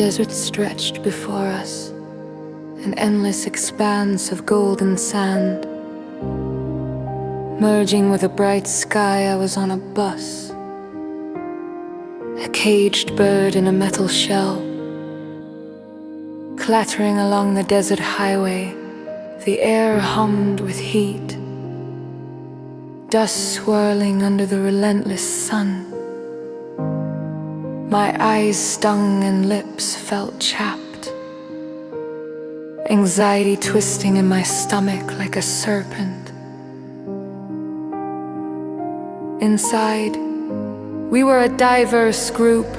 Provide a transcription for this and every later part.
desert stretched before us, an endless expanse of golden sand. Merging with a bright sky, I was on a bus, a caged bird in a metal shell. Clattering along the desert highway, the air hummed with heat, dust swirling under the relentless sun. My eyes stung and lips felt chapped, anxiety twisting in my stomach like a serpent. Inside, we were a diverse group,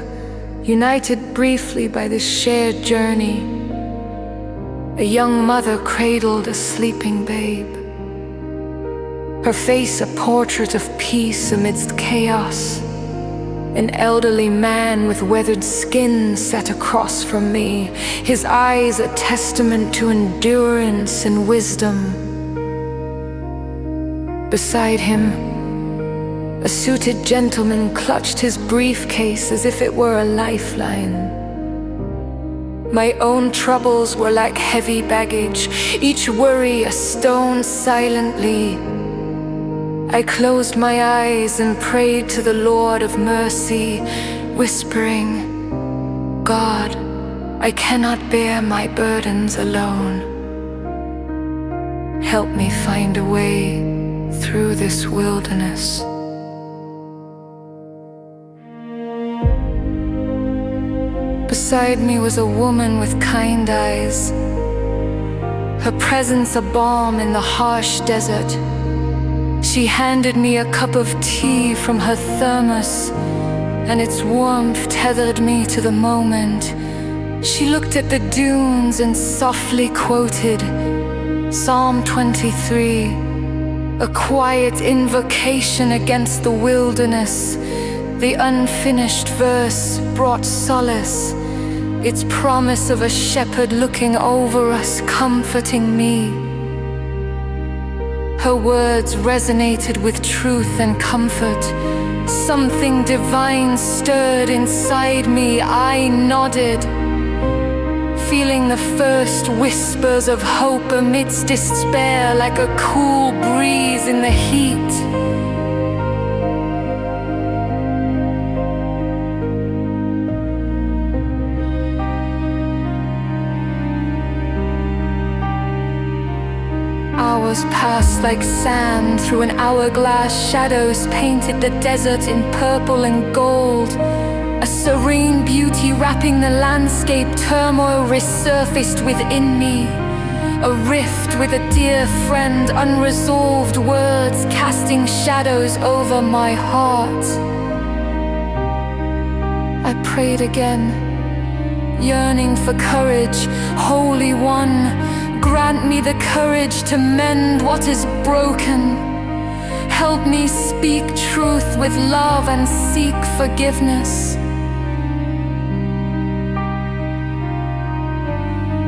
united briefly by this shared journey. A young mother cradled a sleeping babe, her face a portrait of peace amidst chaos. An elderly man with weathered skin sat across from me, his eyes a testament to endurance and wisdom. Beside him, a suited gentleman clutched his briefcase as if it were a lifeline. My own troubles were like heavy baggage, each worry a stone silently. I closed my eyes and prayed to the Lord of mercy, whispering, God, I cannot bear my burdens alone. Help me find a way through this wilderness. Beside me was a woman with kind eyes, her presence a balm in the harsh desert. She handed me a cup of tea from her thermos, and its warmth tethered me to the moment. She looked at the dunes and softly quoted Psalm 23, a quiet invocation against the wilderness. The unfinished verse brought solace, its promise of a shepherd looking over us, comforting me. Her words resonated with truth and comfort. Something divine stirred inside me. I nodded, feeling the first whispers of hope amidst despair, like a cool breeze in the heat. Hours passed like sand through an hourglass. Shadows painted the desert in purple and gold. A serene beauty wrapping the landscape. Turmoil resurfaced within me. A rift with a dear friend. Unresolved words casting shadows over my heart. I prayed again, yearning for courage. Holy One, grant me the courage to mend what is broken. Help me speak truth with love and seek forgiveness.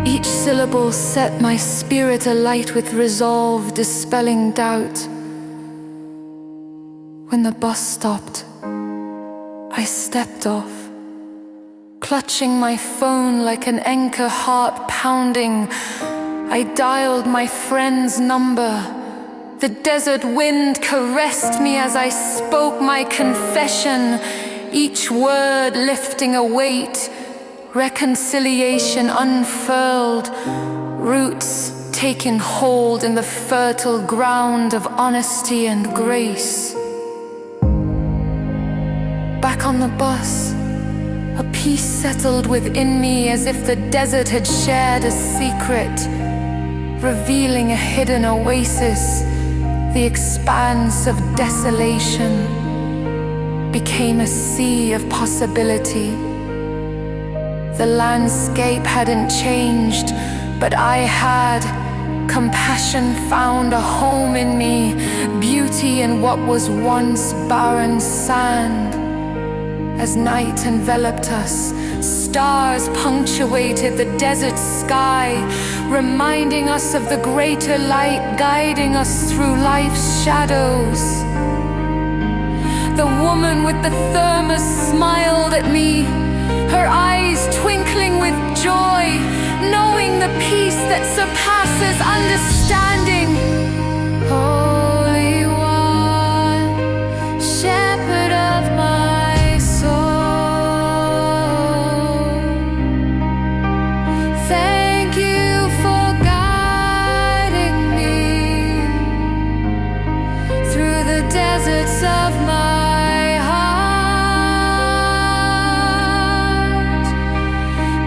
Each syllable set my spirit alight with resolve, dispelling doubt. When the bus stopped, I stepped off, clutching my phone like an anchor, heart pounding. I dialed my friend's number. The desert wind caressed me as I spoke my confession, each word lifting a weight. Reconciliation unfurled, roots taking hold in the fertile ground of honesty and grace. Back on the bus, a peace settled within me as if the desert had shared a secret, revealing a hidden oasis. The expanse of desolation became a sea of possibility. The landscape hadn't changed, but I had. Compassion found a home in me, beauty in what was once barren sand. As night enveloped us, stars punctuated the desert sky, reminding us of the greater light guiding us through life's shadows. The woman with the thermos smiled at me, her eyes twinkling with that surpasses understanding. Holy One, Shepherd of my soul, thank you for guiding me through the deserts of my heart.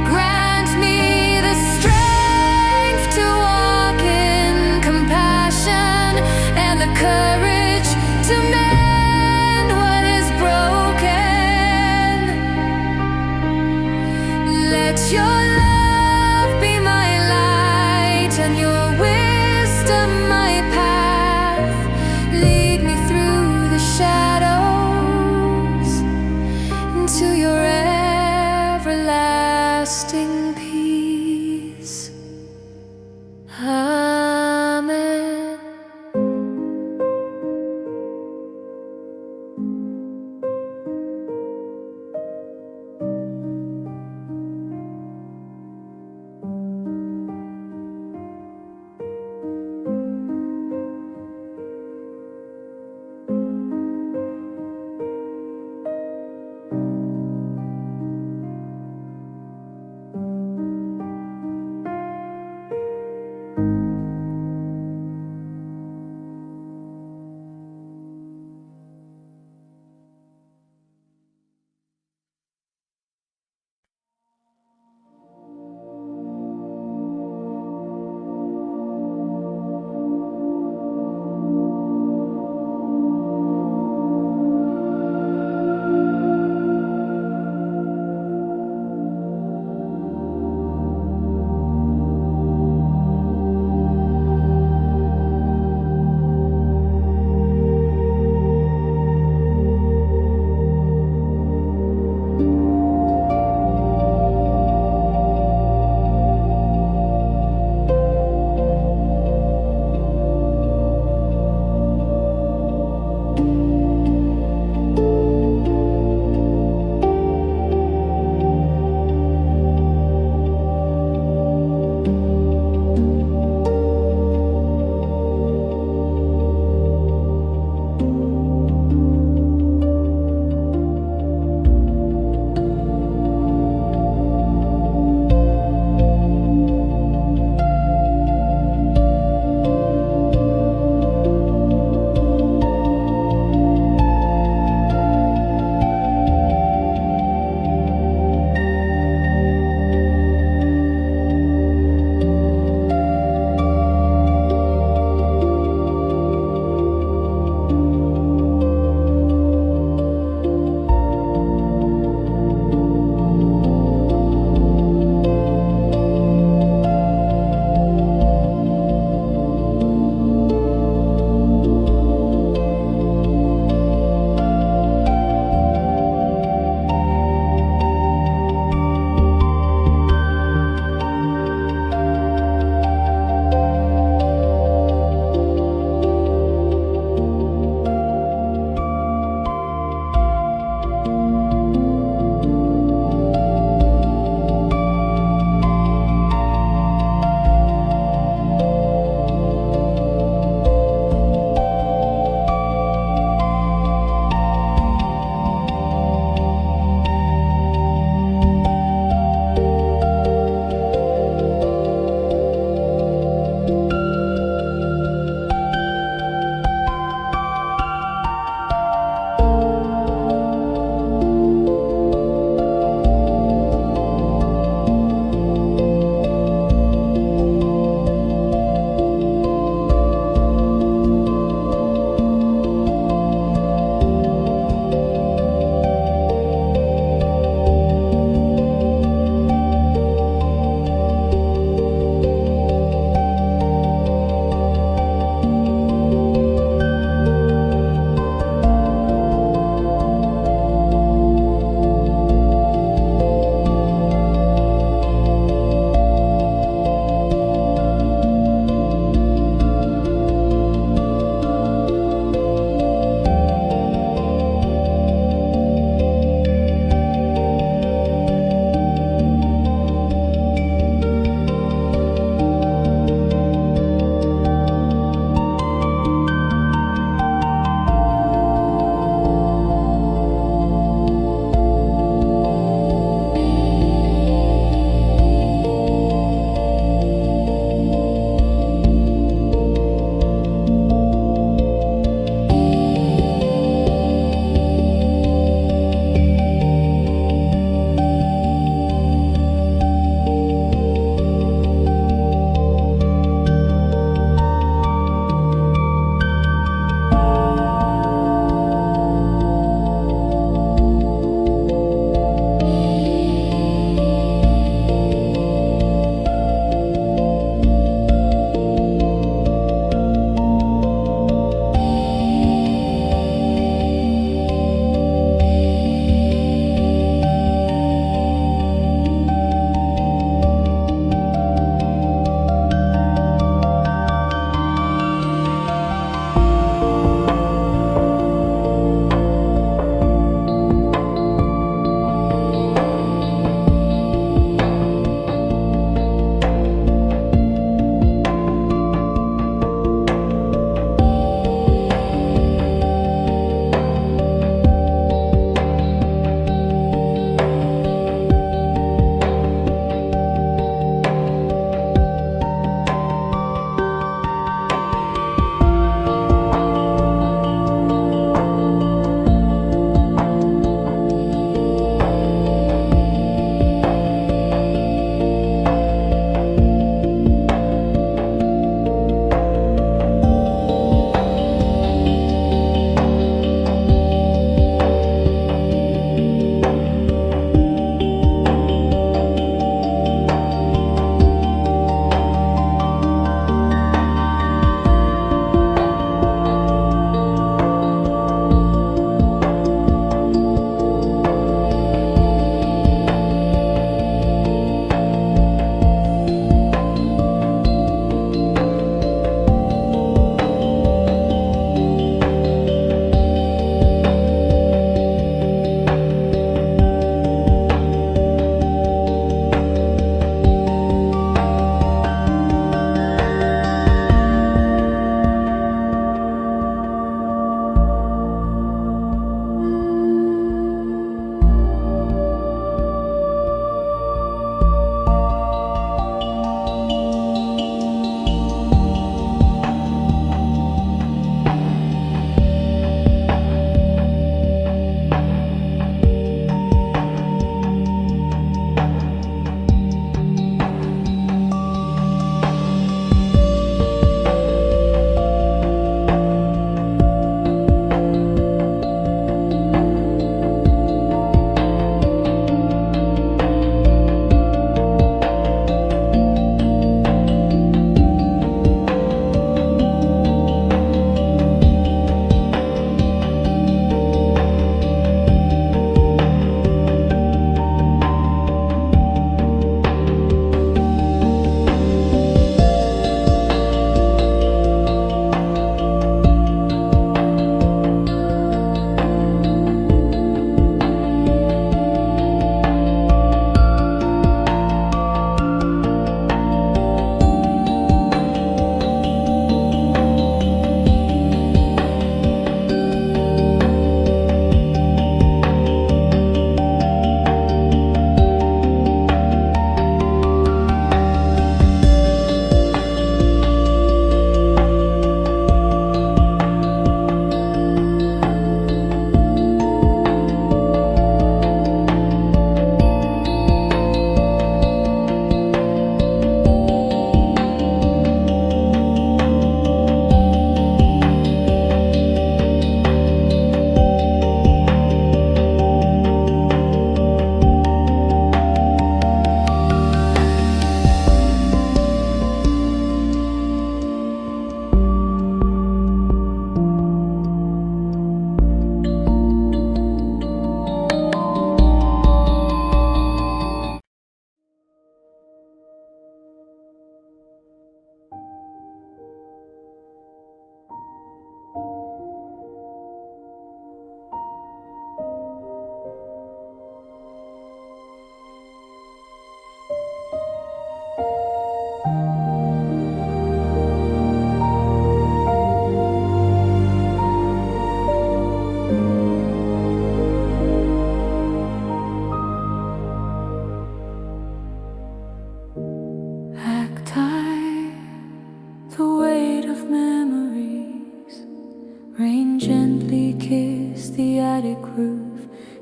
Grant me the strength to walk in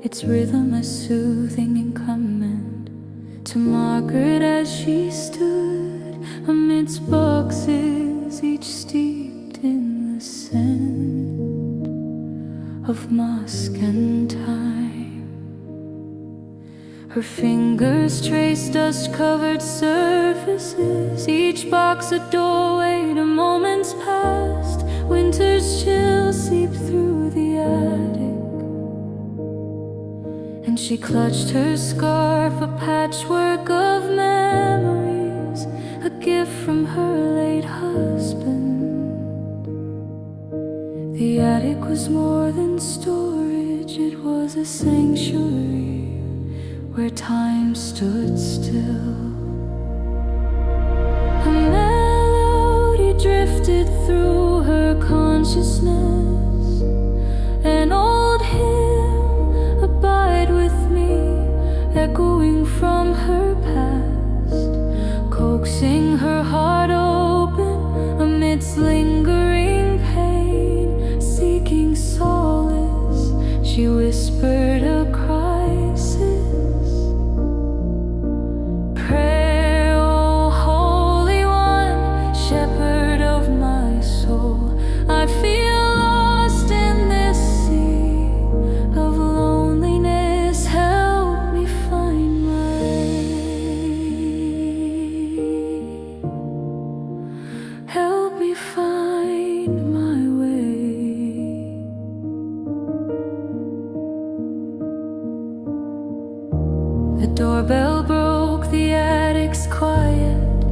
its rhythm a soothing inclement to Margaret as she stood amidst boxes, each steeped in the scent of musk and thyme. Her fingers trace dust-covered surfaces, each box a doorway to moments past. Winter's chills seep through the attic, and she clutched her scarf, a patchwork of memories, a gift from her late husband. The attic was more than storage, it was a sanctuary where time stood still. A melody drifted through her consciousness, an old hymn, abide with me, echoing from her past, coaxing her heart open amidst lingering pain, seeking solace. She whispered a crisis. Pray, O Holy One, Shepherd of my soul. I feel lost in this sea of loneliness. Help me find my way. Help me find my way. The doorbell broke the attic's quiet,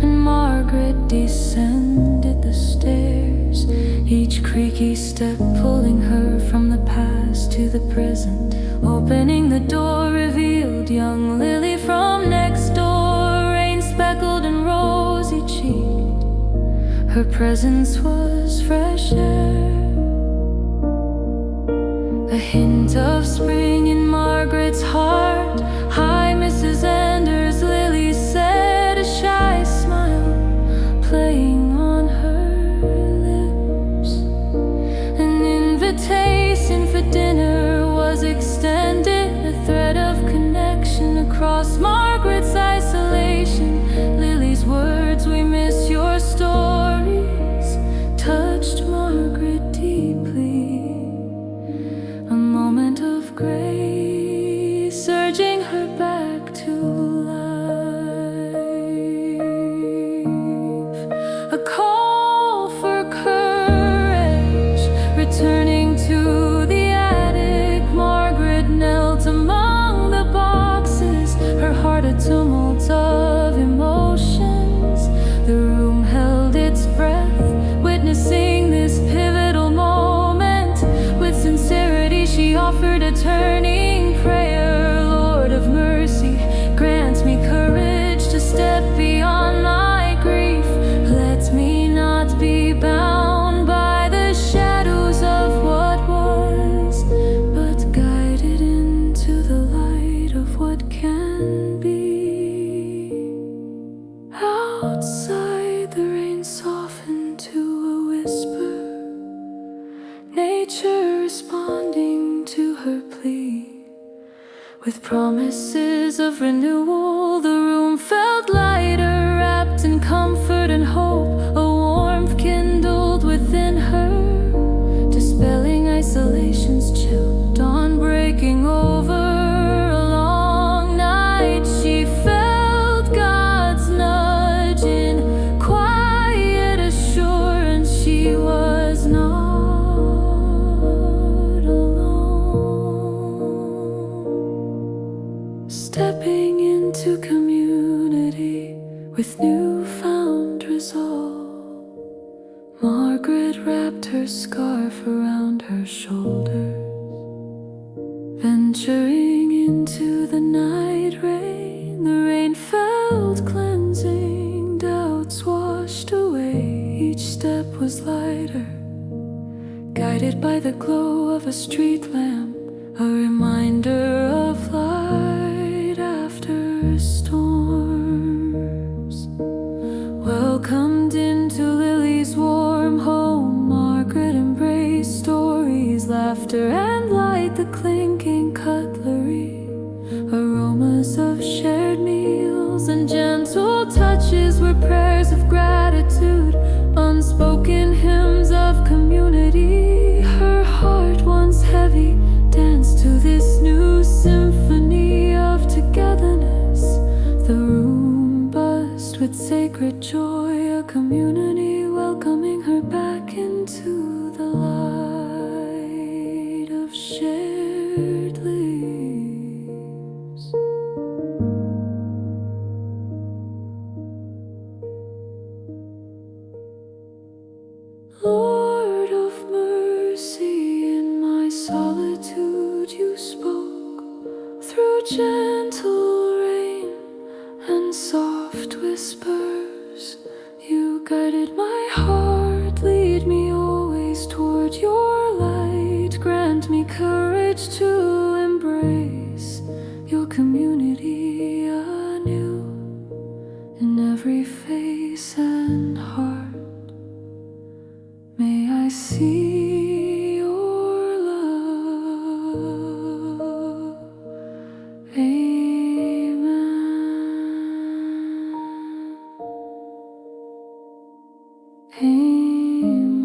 and Margaret descended the stairs, each creaky step pulling her from the past to the present. Opening the door revealed young Lily from next door, rain-speckled and rosy-cheeked. Her presence was fresh air, a hint of spring in Margaret's heart. Hi, Mrs. Anders, Lily said, a shy smile playing on her lips. An invitation for dinner was extended, a thread of connection across Margaret's isolation. Lily's words, we miss your stories, touched Margaret deeply. A moment of grace urging her back to life. A call for courage, returning to the attic. Margaret knelt among the boxes, her heart a tumult of emotions. The room held its breath, witnessing this pivotal moment. With sincerity she offered a turning prayer. Lord of mercy, grant me courage to step beyond my grief. Let me not be bound by the shadows of what was, but guided into the light of what can be. Outside the rain softened to a whisper, nature responding to her plea. With promises of renewal, the room felt lighter, wrapped in comfort and hope. A warmth kindled within her, dispelling isolation's chill. Dawn breaking over a long night, she felt God's nudge in quiet assurance. She was not alone. Stepping into community with newfound resolve, Margaret wrapped her scarf around her shoulders, venturing into the night rain. The rain felt cleansing, doubts washed away. Each step was lighter, guided by the glow of a street lamp, a reminder of light after storms. Welcomed into Lily's warm home, Margaret embraced stories, laughter and light, the clinking wishes were prayers of gratitude, unspoken hymns of community. Her heart, once heavy, danced to this new symphony of togetherness. The room buzzed with sacred joy, a community welcoming her back into the light of shared leaves. Lord of mercy, in my solitude you spoke through gentle rain and soft whispers. You guided my heart, lead me always toward your light. Grant me courage to embrace your community anew, in every face and heart. May I see your love. Amen. Amen.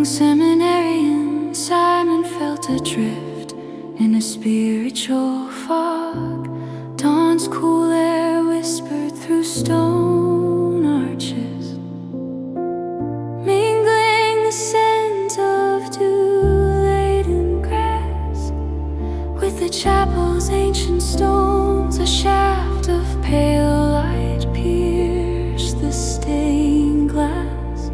Seminarian Simon felt adrift in a spiritual fog. Dawn's cool air whispered through stone arches, mingling the scent of dew-laden grass with the chapel's ancient stones. A shaft of pale light pierced the stained glass,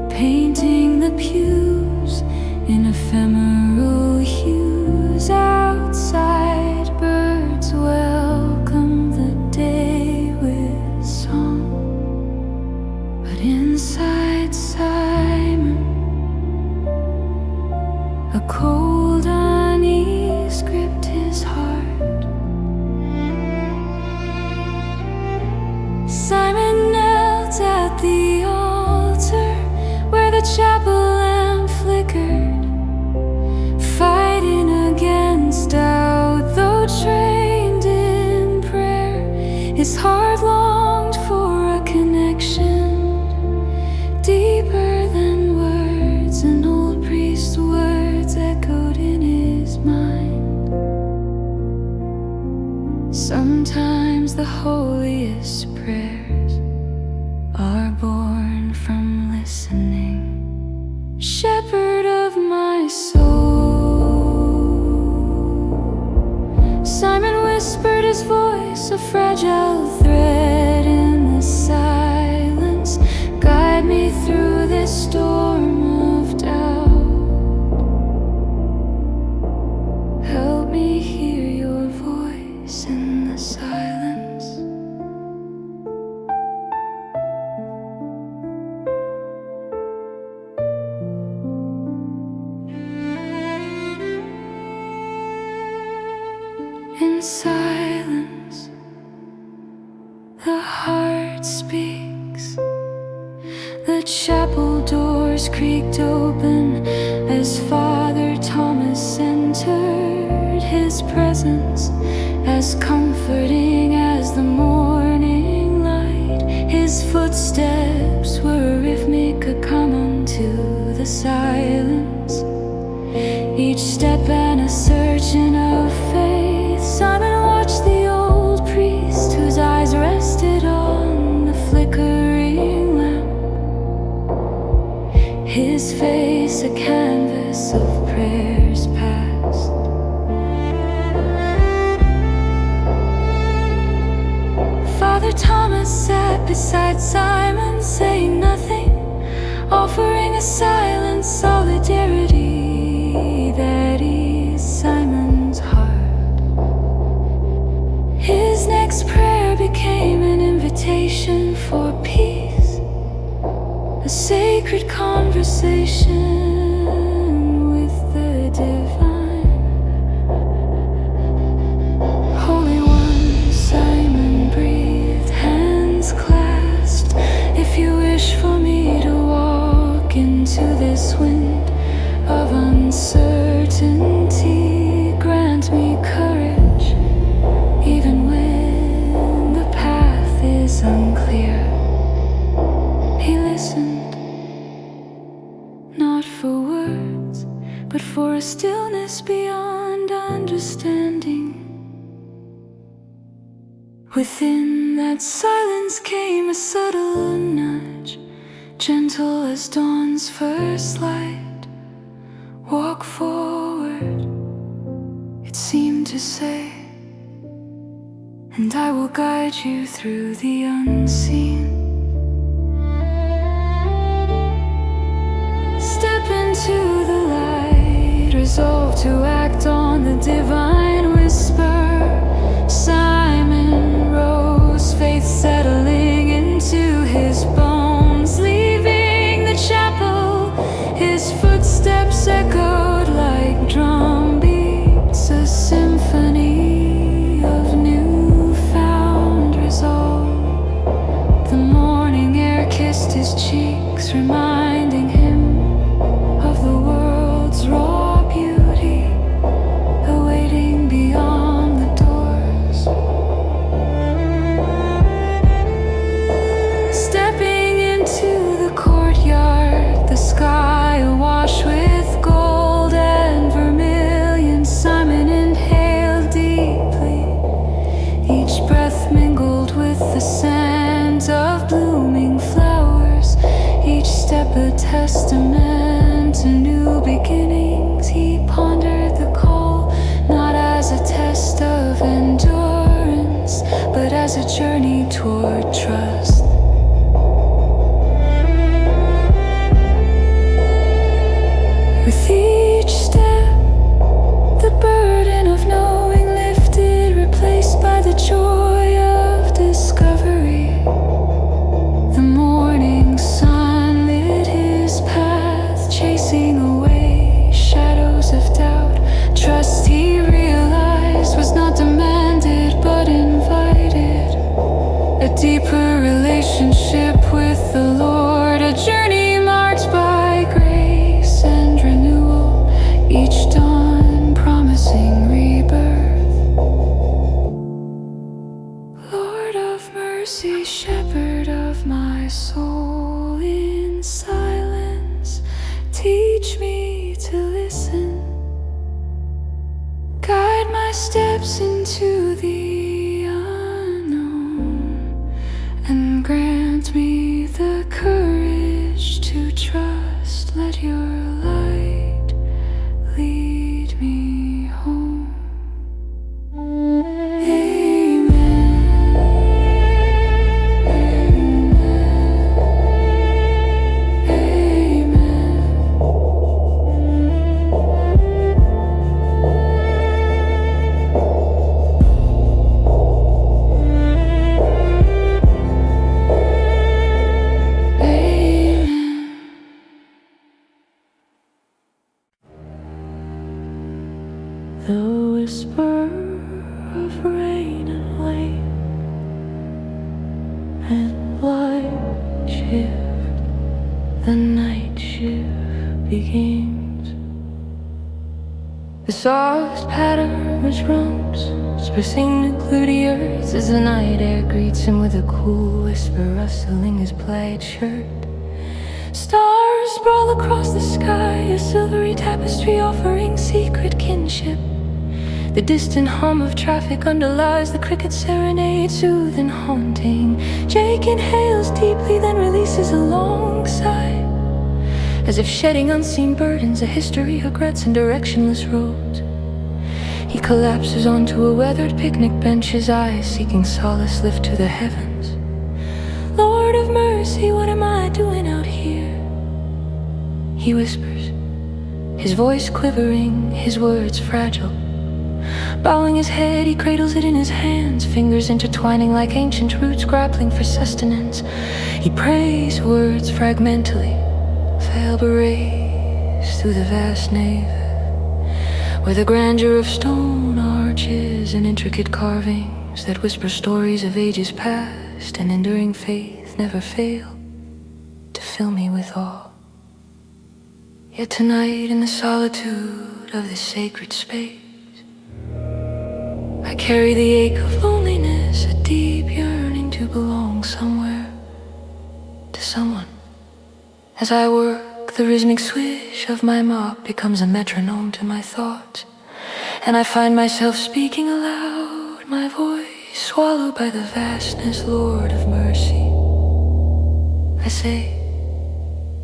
painting the pews in ephemeral hues. Outside, birds welcome the day with song, but inside Simon, a cold unease gripped his heart. Simon knelt at the altar where the chapel lamp flickered, fighting against doubt, though trained in prayer. His heart longed for a connection deeper than words. An old priest's words echoed in his mind. Sometimes the holiest prayers are born from listening. Shepherd of my soul, Simon whispered, his voice a fragile thread in the silence. Guide me through this storm of doubt. Help me hear your voice in the silence. In silence, the heart speaks. The chapel doors creaked open as Father Thomas entered. His presence as comforting as the morning light. His footsteps were rhythmic, a common to the silence. Each step and assertion of faith. Simon watched the old priest whose eyes rested on the flickering lamp, his face a canvas of prayers past. Father Thomas sat beside Simon, saying nothing, offering a silent solidarity that eased Simon's heart. His next prayer became an invitation for peace, a sacred conversation with the divine. Holy One, Simon breathed, hands clasped. If you wish for me to walk into this wind of uncertainty, grant me courage, even when the path is unclear. He listened, not for words, but for a stillness beyond understanding. Within that silence came a subtle nudge, gentle as dawn's first light. Walk forward, it seemed to say, and I will guide you through the unseen. Step into the light, resolve to act on the divine whisper. Simon rose, faith settling into his bones, leaving the chapel. His footsteps echoed like drum beats, a symphony of newfound resolve. The morning air kissed his cheeks, reminding him of the world's raw beauty awaiting beyond the doors. Stepping into the courtyard, the sky a the night shift begins. The soft patter which roams, dispersing through the earth as the night air greets him with a cool whisper rustling his plaid shirt. Stars sprawl across the sky, a silvery tapestry offering secret kinship. The distant hum of traffic underlies the cricket serenade, soothing, haunting. Jake inhales deeply, then releases a long sigh, as if shedding unseen burdens, a history of regrets and directionless roads. He collapses onto a weathered picnic bench, his eyes seeking solace lift to the heavens. Lord of mercy, what am I doing out here? He whispers, his voice quivering, his words fragile. Bowing his head, he cradles it in his hands, fingers intertwining like ancient roots grappling for sustenance. He prays, words fragmentally fail but raise through the vast nave, where the grandeur of stone arches and intricate carvings that whisper stories of ages past and enduring faith never fail to fill me with awe. Yet tonight in the solitude of this sacred space, I carry the ache of loneliness, a deep yearning to belong somewhere, to someone. As I work, the rhythmic swish of my mop becomes a metronome to my thoughts, and I find myself speaking aloud, my voice swallowed by the vastness, Lord of mercy. I say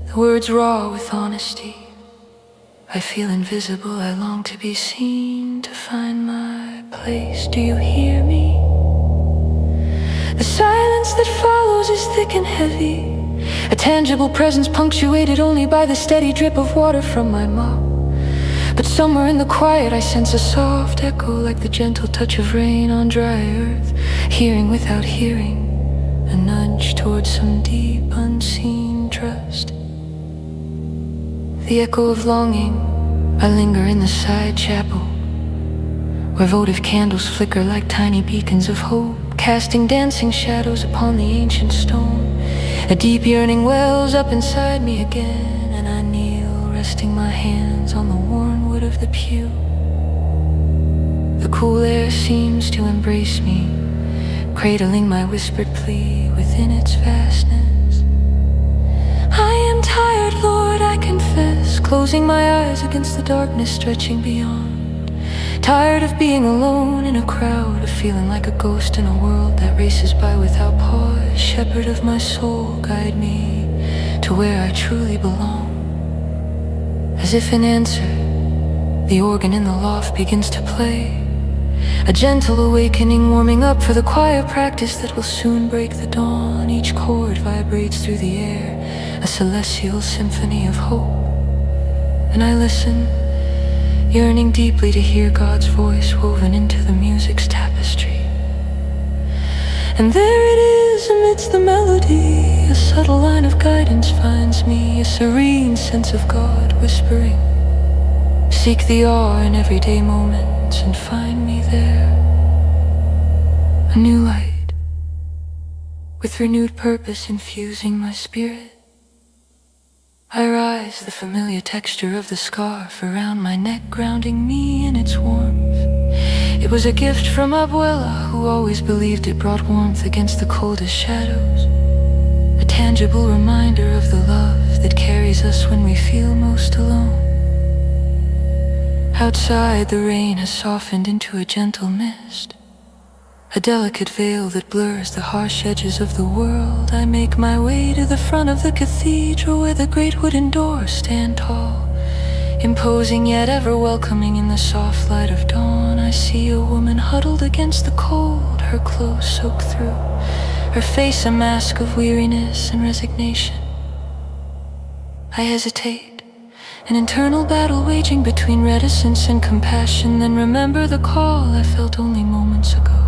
the words raw with honesty. I feel invisible, I long to be seen, to find my place. Do you hear me? The silence that follows is thick and heavy, a tangible presence punctuated only by the steady drip of water from my mop. But somewhere in the quiet I sense a soft echo, like the gentle touch of rain on dry earth, hearing without hearing, a nudge towards some deep unseen trust. The echo of longing, I linger in the side chapel, where votive candles flicker like tiny beacons of hope, casting dancing shadows upon the ancient stone. A deep yearning wells up inside me again, and I kneel, resting my hands on the worn wood of the pew. The cool air seems to embrace me, cradling my whispered plea within its vastness. I am tired, Lord, I confess, closing my eyes against the darkness stretching beyond. Tired of being alone in a crowd, of feeling like a ghost in a world that races by without pause. Shepherd of my soul, guide me to where I truly belong. As if in answer, the organ in the loft begins to play, a gentle awakening warming up for the quiet practice that will soon break the dawn. Each chord vibrates through the air, a celestial symphony of hope. And I listen, yearning deeply to hear God's voice woven into the music's tapestry. And there it is amidst the melody, a subtle line of guidance finds me, a serene sense of God whispering, seek the awe in everyday moments and find me there. A new light, with renewed purpose infusing my spirit. I rise, the familiar texture of the scarf around my neck grounding me in its warmth. It was a gift from Abuela, who always believed it brought warmth against the coldest shadows. A tangible reminder of the love that carries us when we feel most alone. Outside, the rain has softened into a gentle mist, a delicate veil that blurs the harsh edges of the world. I make my way to the front of the cathedral, where the great wooden doors stand tall, imposing yet ever welcoming in the soft light of dawn. I see a woman huddled against the cold, her clothes soaked through, her face a mask of weariness and resignation. I hesitate, an internal battle waging between reticence and compassion, then remember the call I felt only moments ago.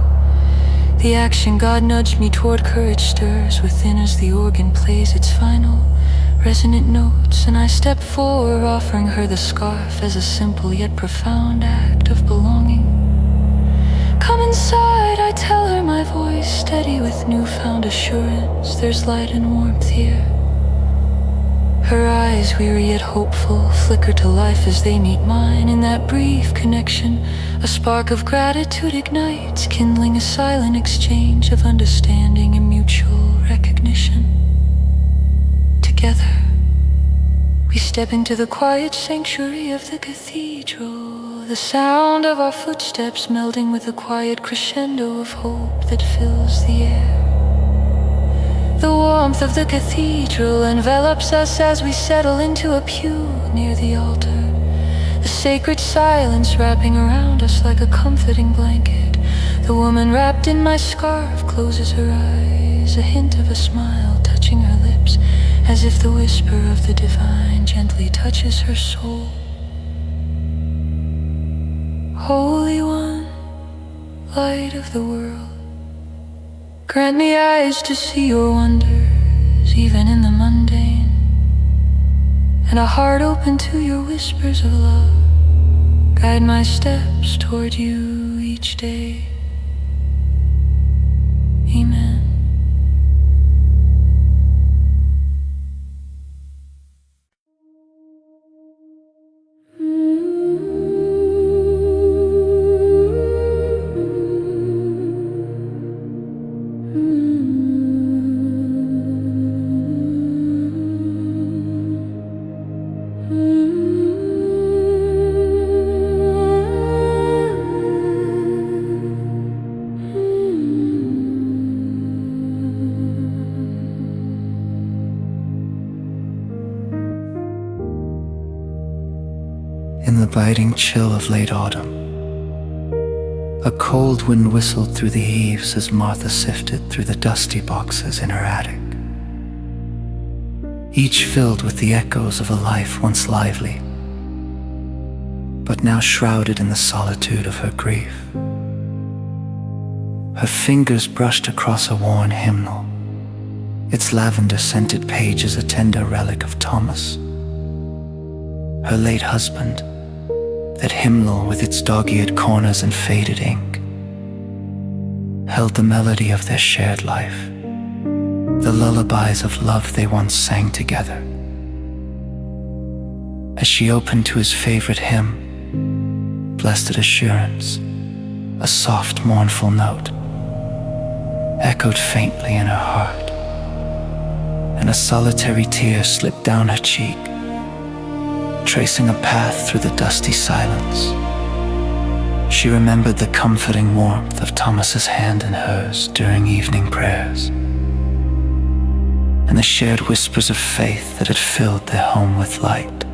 The action God nudged me toward courage stirs within as the organ plays its final resonant notes, and I step forward, offering her the scarf as a simple yet profound act of belonging. Come inside, I tell her, my voice steady with newfound assurance. There's light and warmth here. eyes, weary yet hopeful, flicker to life as they meet mine. In that brief connection, a spark of gratitude ignites, kindling a silent exchange of understanding and mutual recognition. Together, we step into the quiet sanctuary of the cathedral, the sound of our footsteps melding with the quiet crescendo of hope that fills the air. The warmth of the cathedral envelops us as we settle into a pew near the altar, the sacred silence wrapping around us like a comforting blanket. The woman wrapped in my scarf closes her eyes, a hint of a smile touching her lips, as if the whisper of the divine gently touches her soul. Holy One, light of the world, grant me eyes to see your wonders, even in the mundane, and a heart open to your whispers of love. Guide my steps toward you each day. Amen. In the biting chill of late autumn, a cold wind whistled through the eaves as Martha sifted through the dusty boxes in her attic, each filled with the echoes of a life once lively, but now shrouded in the solitude of her grief. Her fingers brushed across a worn hymnal, its lavender-scented pages a tender relic of Thomas, her late husband. That hymnal with its dog-eared corners and faded ink held the melody of their shared life, the lullabies of love they once sang together. As she opened to his favorite hymn, Blessed Assurance, a soft, mournful note echoed faintly in her heart, and a solitary tear slipped down her cheek, tracing a path through the dusty silence. She remembered the comforting warmth of Thomas's hand in hers during evening prayers, and the shared whispers of faith that had filled their home with light.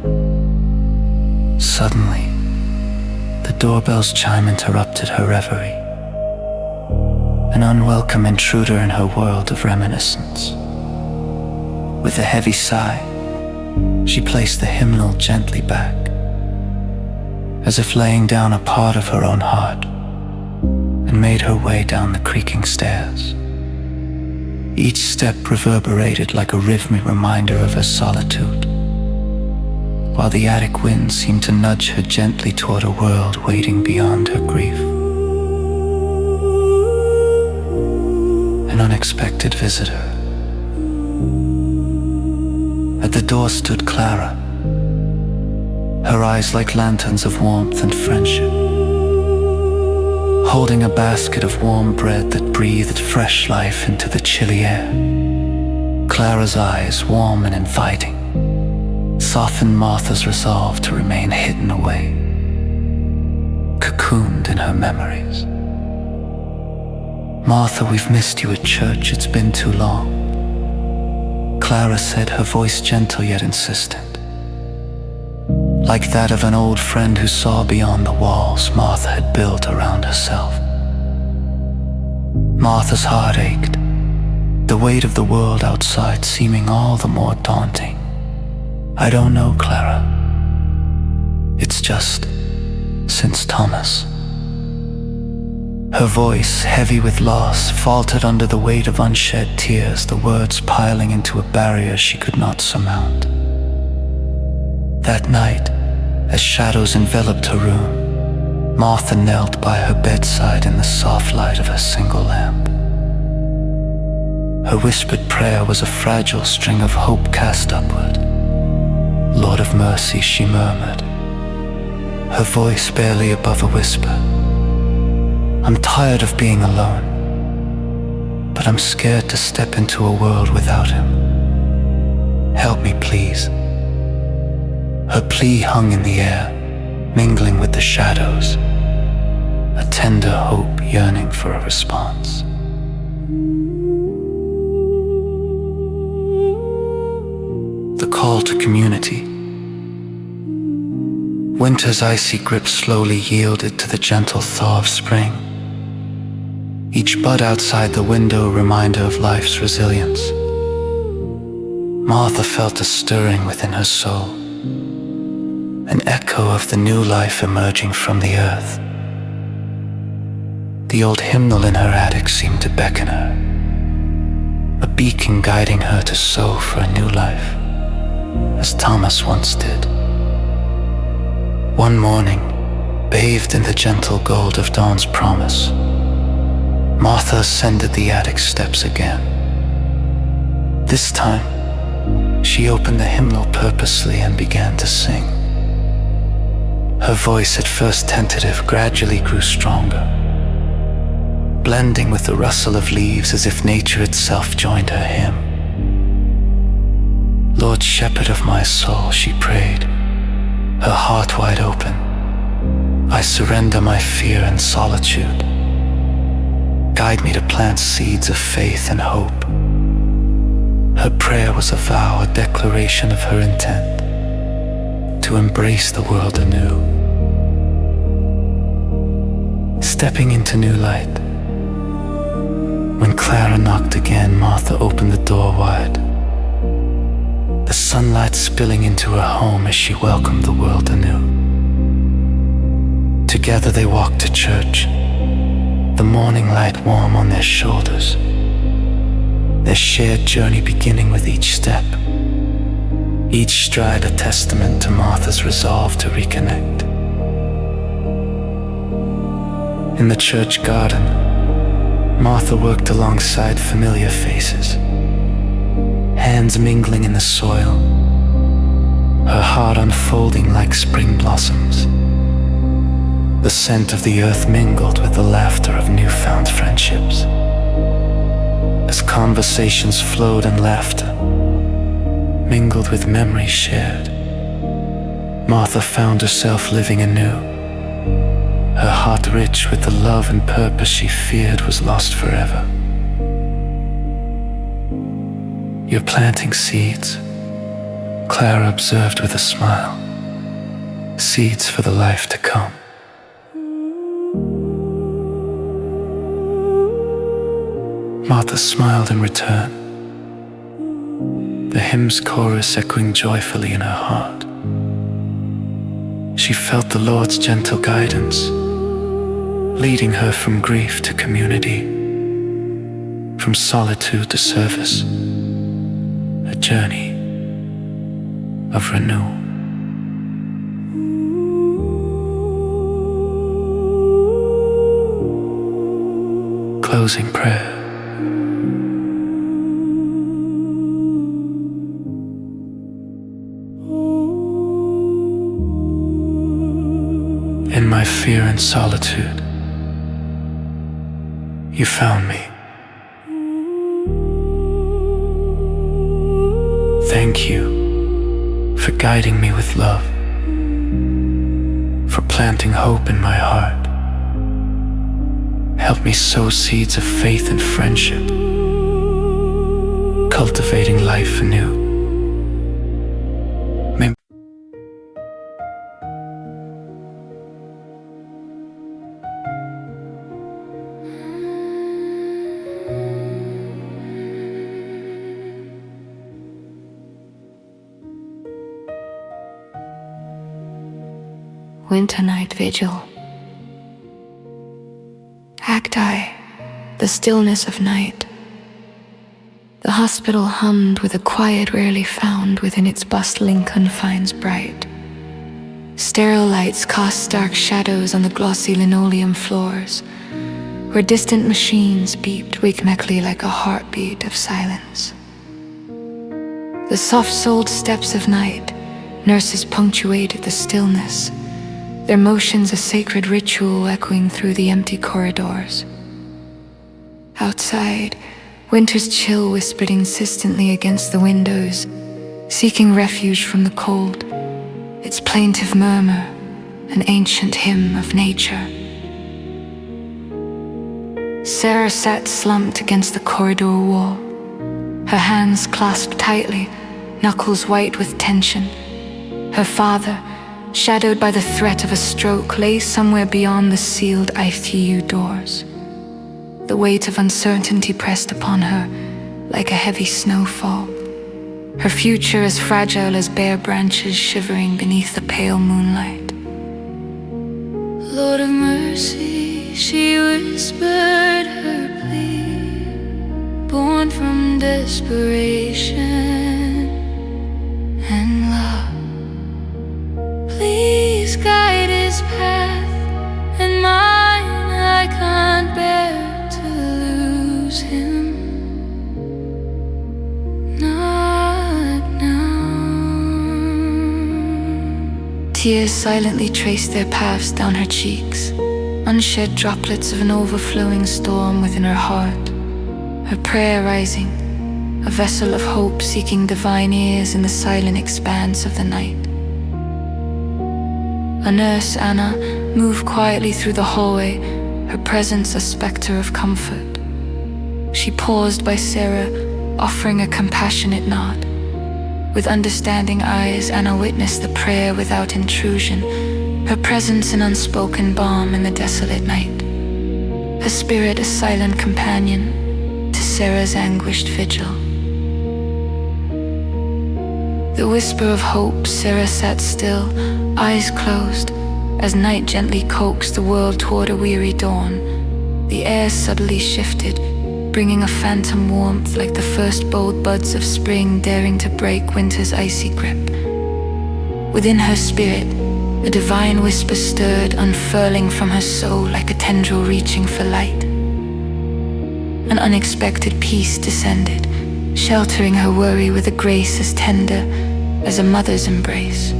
Suddenly, the doorbell's chime interrupted her reverie, an unwelcome intruder in her world of reminiscence. With a heavy sigh, she placed the hymnal gently back, as if laying down a part of her own heart, and made her way down the creaking stairs. Each step reverberated like a rhythmic reminder of her solitude, while the attic wind seemed to nudge her gently toward a world waiting beyond her grief. An unexpected visitor. At the door stood Clara, her eyes like lanterns of warmth and friendship, holding a basket of warm bread that breathed fresh life into the chilly air. Clara's eyes, warm and inviting, softened Martha's resolve to remain hidden away, cocooned in her memories. Martha, we've missed you at church, it's been too long, Clara said, her voice gentle yet insistent, like that of an old friend who saw beyond the walls Martha had built around herself. Martha's heart ached, the weight of the world outside seeming all the more daunting. I don't know, Clara. It's just since Thomas. Her voice, heavy with loss, faltered under the weight of unshed tears, the words piling into a barrier she could not surmount. That night, as shadows enveloped her room, Martha knelt by her bedside in the soft light of her single lamp. Her whispered prayer was a fragile string of hope cast upward, Lord of mercy, she murmured, her voice barely above a whisper. I'm tired of being alone, but I'm scared to step into a world without him. Help me, please. Her plea hung in the air, mingling with the shadows, a tender hope yearning for a response. The call to community. Winter's icy grip slowly yielded to the gentle thaw of spring. Each bud outside the window a reminder of life's resilience. Martha felt a stirring within her soul, an echo of the new life emerging from the earth. The old hymnal in her attic seemed to beckon her, a beacon guiding her to sow for a new life, as Thomas once did. One morning, bathed in the gentle gold of dawn's promise, Martha ascended the attic steps again. This time, she opened the hymnal purposely and began to sing. Her voice, at first tentative, gradually grew stronger, blending with the rustle of leaves as if nature itself joined her hymn. Lord Shepherd of my soul, she prayed, her heart wide open. I surrender my fear and solitude. Guide me to plant seeds of faith and hope. Her prayer was a vow, a declaration of her intent to embrace the world anew. Stepping into new light. When Clara knocked again, Martha opened the door wide, the sunlight spilling into her home as she welcomed the world anew. Together they walked to church, the morning light warm on their shoulders, their shared journey beginning with each step, each stride a testament to Martha's resolve to reconnect. In the church garden, Martha worked alongside familiar faces, hands mingling in the soil, her heart unfolding like spring blossoms. The scent of the earth mingled with the laughter of newfound friendships. As conversations flowed and laughter mingled with memories shared, Martha found herself living anew, her heart rich with the love and purpose she feared was lost forever. You're planting seeds, Clara observed with a smile, seeds for the life to come. Martha smiled in return, the hymn's chorus echoing joyfully in her heart. She felt the Lord's gentle guidance, leading her from grief to community, from solitude to service, a journey of renewal. Closing prayer. In my fear and solitude, you found me. Thank you for guiding me with love, for planting hope in my heart. Help me sow seeds of faith and friendship, cultivating life anew. Winter Night Vigil. Cacti, the stillness of night. The hospital hummed with a quiet rarely found within its bustling confines bright. Sterile lights cast stark shadows on the glossy linoleum floors, where distant machines beeped rhythmically like a heartbeat of silence. The soft-soled steps of night Nurses punctuated the stillness, their motions a sacred ritual echoing through the empty corridors. Outside, winter's chill whispered insistently against the windows, seeking refuge from the cold, its plaintive murmur, an ancient hymn of nature. Sarah sat slumped against the corridor wall, her hands clasped tightly, knuckles white with tension. Her father, shadowed by the threat of a stroke, lay somewhere beyond the sealed ICU doors. The weight of uncertainty pressed upon her like a heavy snowfall, her future as fragile as bare branches shivering beneath the pale moonlight. Lord of mercy, she whispered her plea, born from desperation and love. Please guide his path and mine, I can't bear to lose him. Not now. Tears silently traced their paths down her cheeks, unshed droplets of an overflowing storm within her heart, her prayer rising, a vessel of hope seeking divine ears in the silent expanse of the night. A nurse, Anna, moved quietly through the hallway, her presence a specter of comfort. She paused by Sarah, offering a compassionate nod. With understanding eyes, Anna witnessed the prayer without intrusion, her presence an unspoken balm in the desolate night. Her spirit a silent companion to Sarah's anguished vigil. The whisper of hope, Sarah sat still, eyes closed, as night gently coaxed the world toward a weary dawn. The air subtly shifted, bringing a phantom warmth like the first bold buds of spring daring to break winter's icy grip. Within her spirit, a divine whisper stirred, unfurling from her soul like a tendril reaching for light. An unexpected peace descended, sheltering her worry with a grace as tender as a mother's embrace.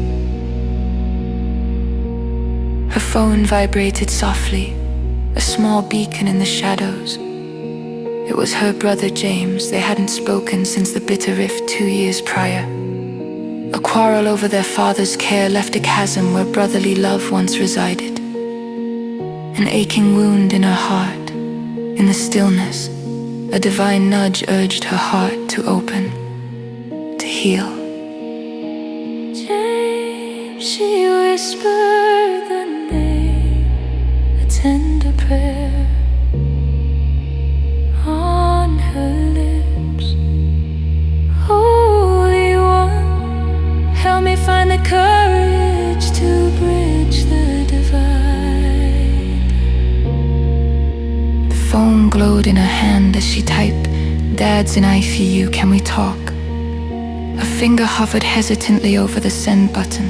Her phone vibrated softly, a small beacon in the shadows. It was her brother James. They hadn't spoken since the bitter rift 2 years prior. A quarrel over their father's care left a chasm where brotherly love once resided. An aching wound in her heart. In the stillness, a divine nudge urged her heart to open, to heal. James, she whispered the name, a tender prayer on her lips. Holy One, help me find the courage to bridge the divide. The phone glowed in her hand as she typed, "Dad's in ICU, can we talk?" A finger hovered hesitantly over the send button,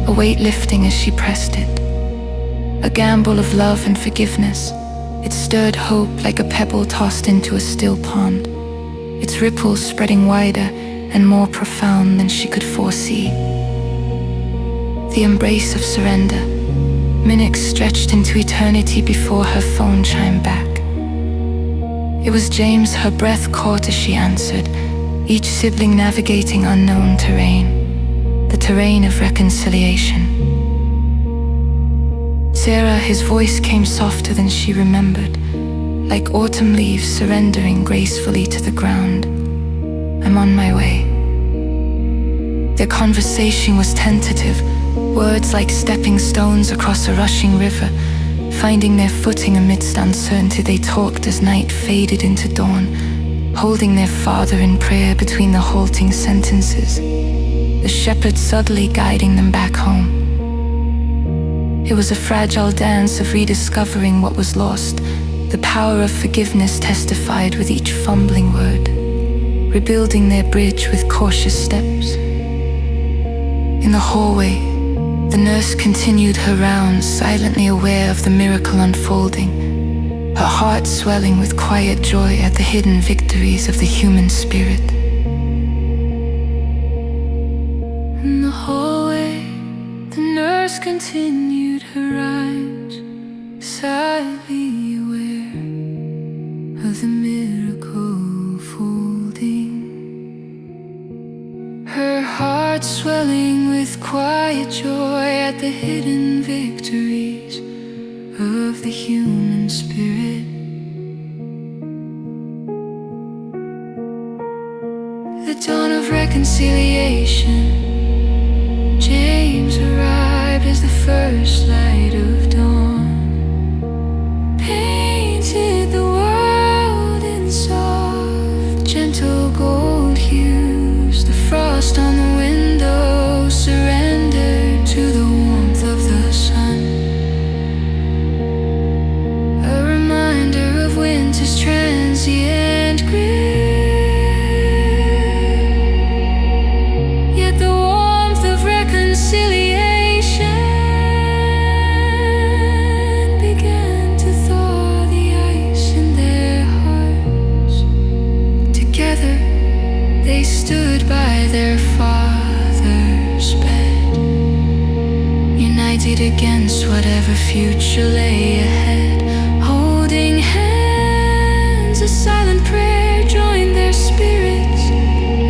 a weight lifting as she pressed it. A gamble of love and forgiveness. It stirred hope like a pebble tossed into a still pond, its ripples spreading wider and more profound than she could foresee. The embrace of surrender. Minutes stretched into eternity before her phone chimed back. It was James, her breath caught as she answered, each sibling navigating unknown terrain, the terrain of reconciliation. Sarah, his voice came softer than she remembered, like autumn leaves surrendering gracefully to the ground. "I'm on my way." Their conversation was tentative, words like stepping stones across a rushing river, finding their footing amidst uncertainty. They talked as night faded into dawn, holding their father in prayer between the halting sentences, the shepherd subtly guiding them back home. It was a fragile dance of rediscovering what was lost. The power of forgiveness testified with each fumbling word, rebuilding their bridge with cautious steps. In the hallway, the nurse continued her rounds, silently aware of the miracle unfolding, her heart swelling with quiet joy at the hidden victories of the human spirit. In the hall continued her ride, silently aware of the miracle folding. Her heart swelling with quiet joy at the hidden victories of the human spirit. The dawn of reconciliation, James arrived as the first light of dawn, painted the world in soft, gentle gold hues. The frost on the window surrendered to the warmth of the sun, a reminder of winter's transient grief. Against whatever future lay ahead, holding hands, a silent prayer joined their spirits,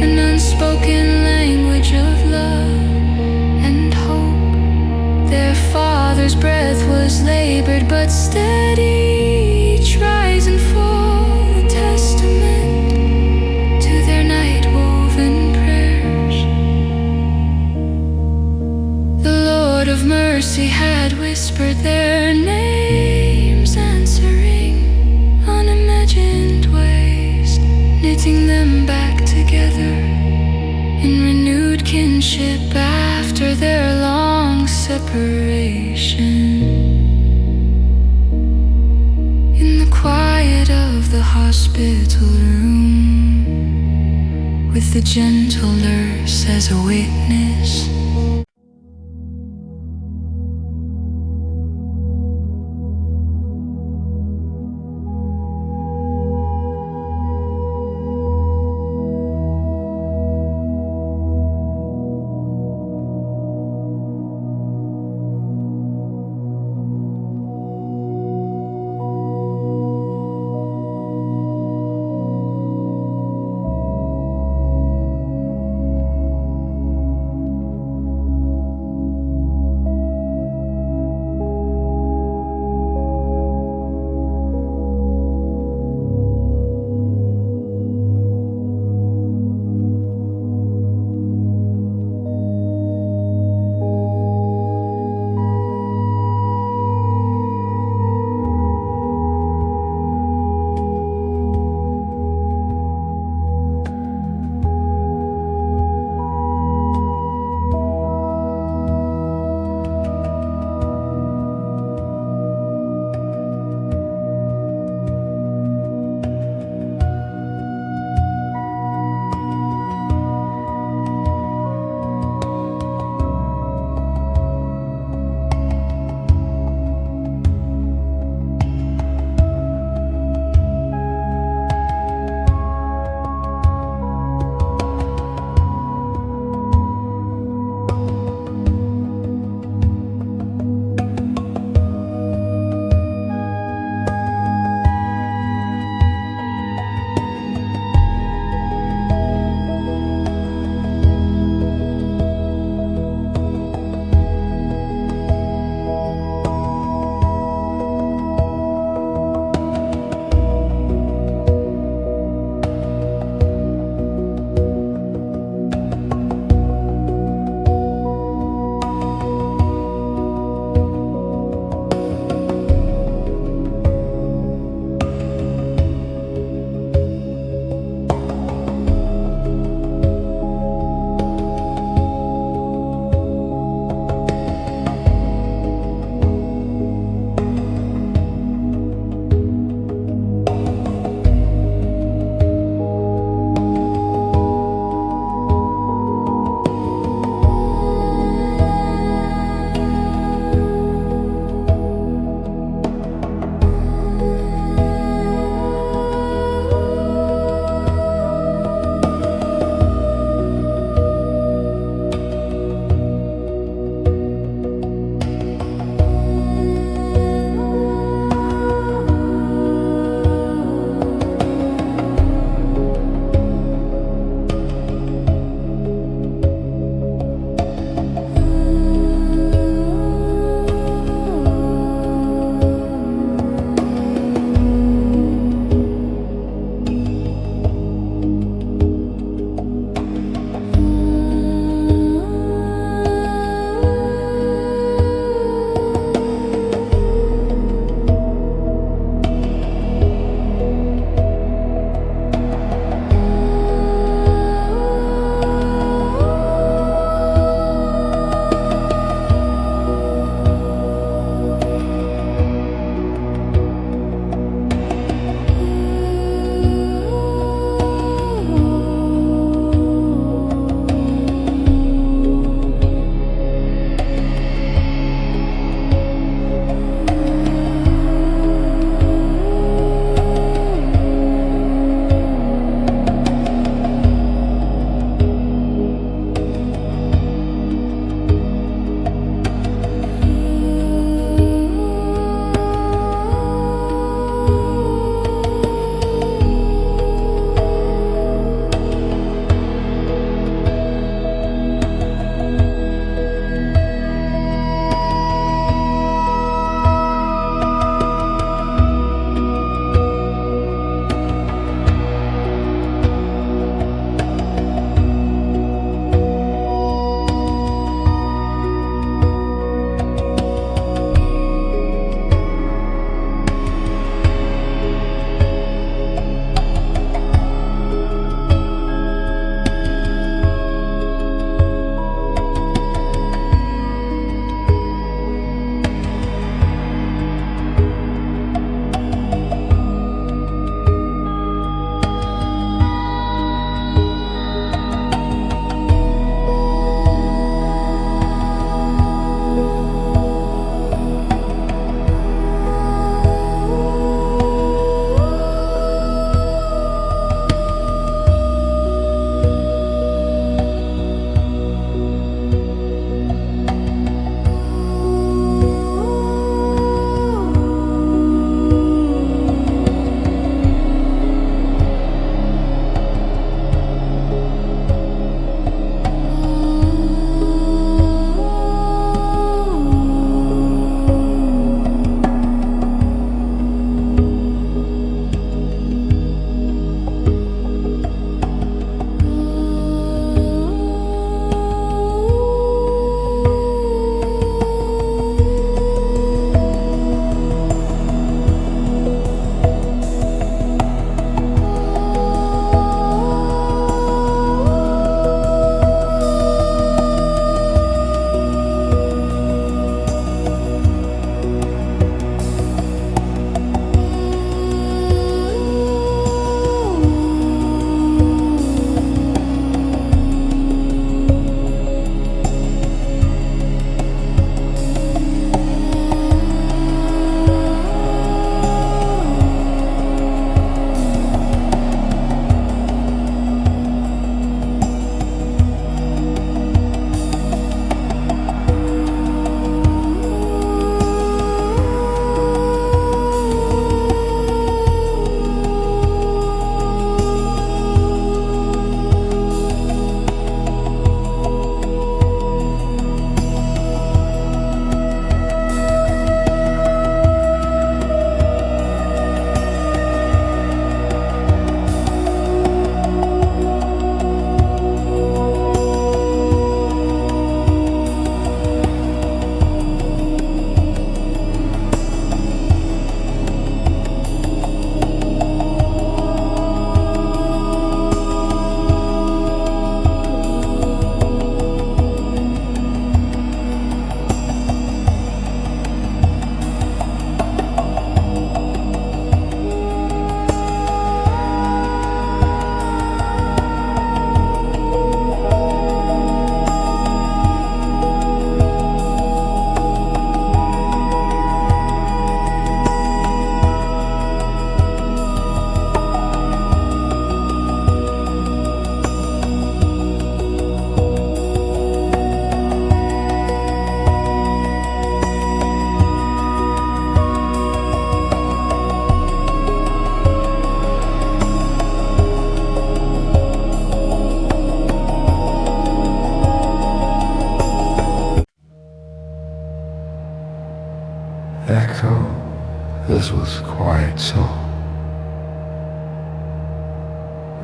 an unspoken language of love and hope. Their father's breath was labored but steady, each rise and fall a testament to their night-woven prayers. The Lord of mercy had whispered their names, answering unimagined ways, knitting them back together in renewed kinship after their long separation. In the quiet of the hospital room, with the gentle nurse as a witness, this was quite so.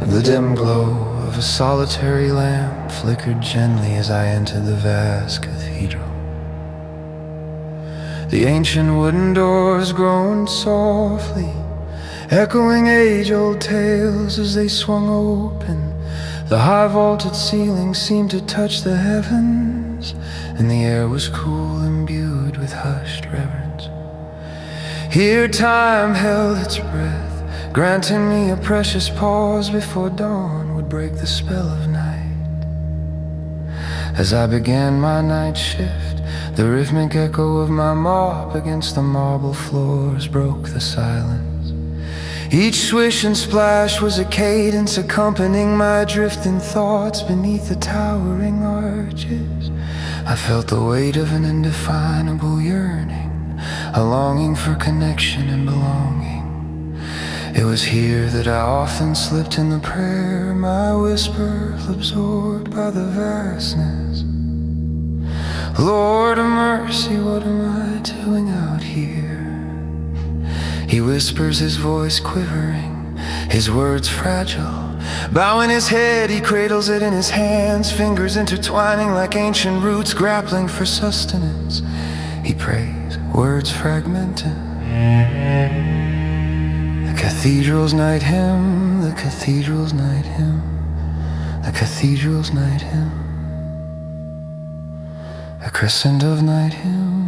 The dim glow of a solitary lamp flickered gently as I entered the vast cathedral. The ancient wooden doors groaned softly, echoing age-old tales as they swung open. The high vaulted ceiling seemed to touch the heavens, and the air was cool, imbued with hushed reverence. Here time held its breath, granting me a precious pause before dawn would break the spell of night. As I began my night shift, the rhythmic echo of my mop against the marble floors broke the silence. Each swish and splash was a cadence accompanying my drifting thoughts beneath the towering arches. I felt the weight of an indefinable yearning, a longing for connection and belonging. It was here that I often slipped in the prayer, my whisper absorbed by the vastness. Lord of mercy, what am I doing out here? He whispers, his voice quivering, his words fragile. Bowing his head, he cradles it in his hands, fingers intertwining like ancient roots, grappling for sustenance. He prays, words fragmented. The cathedral's night hymn, the cathedral's night hymn, the cathedral's night hymn, a crescent of night hymn.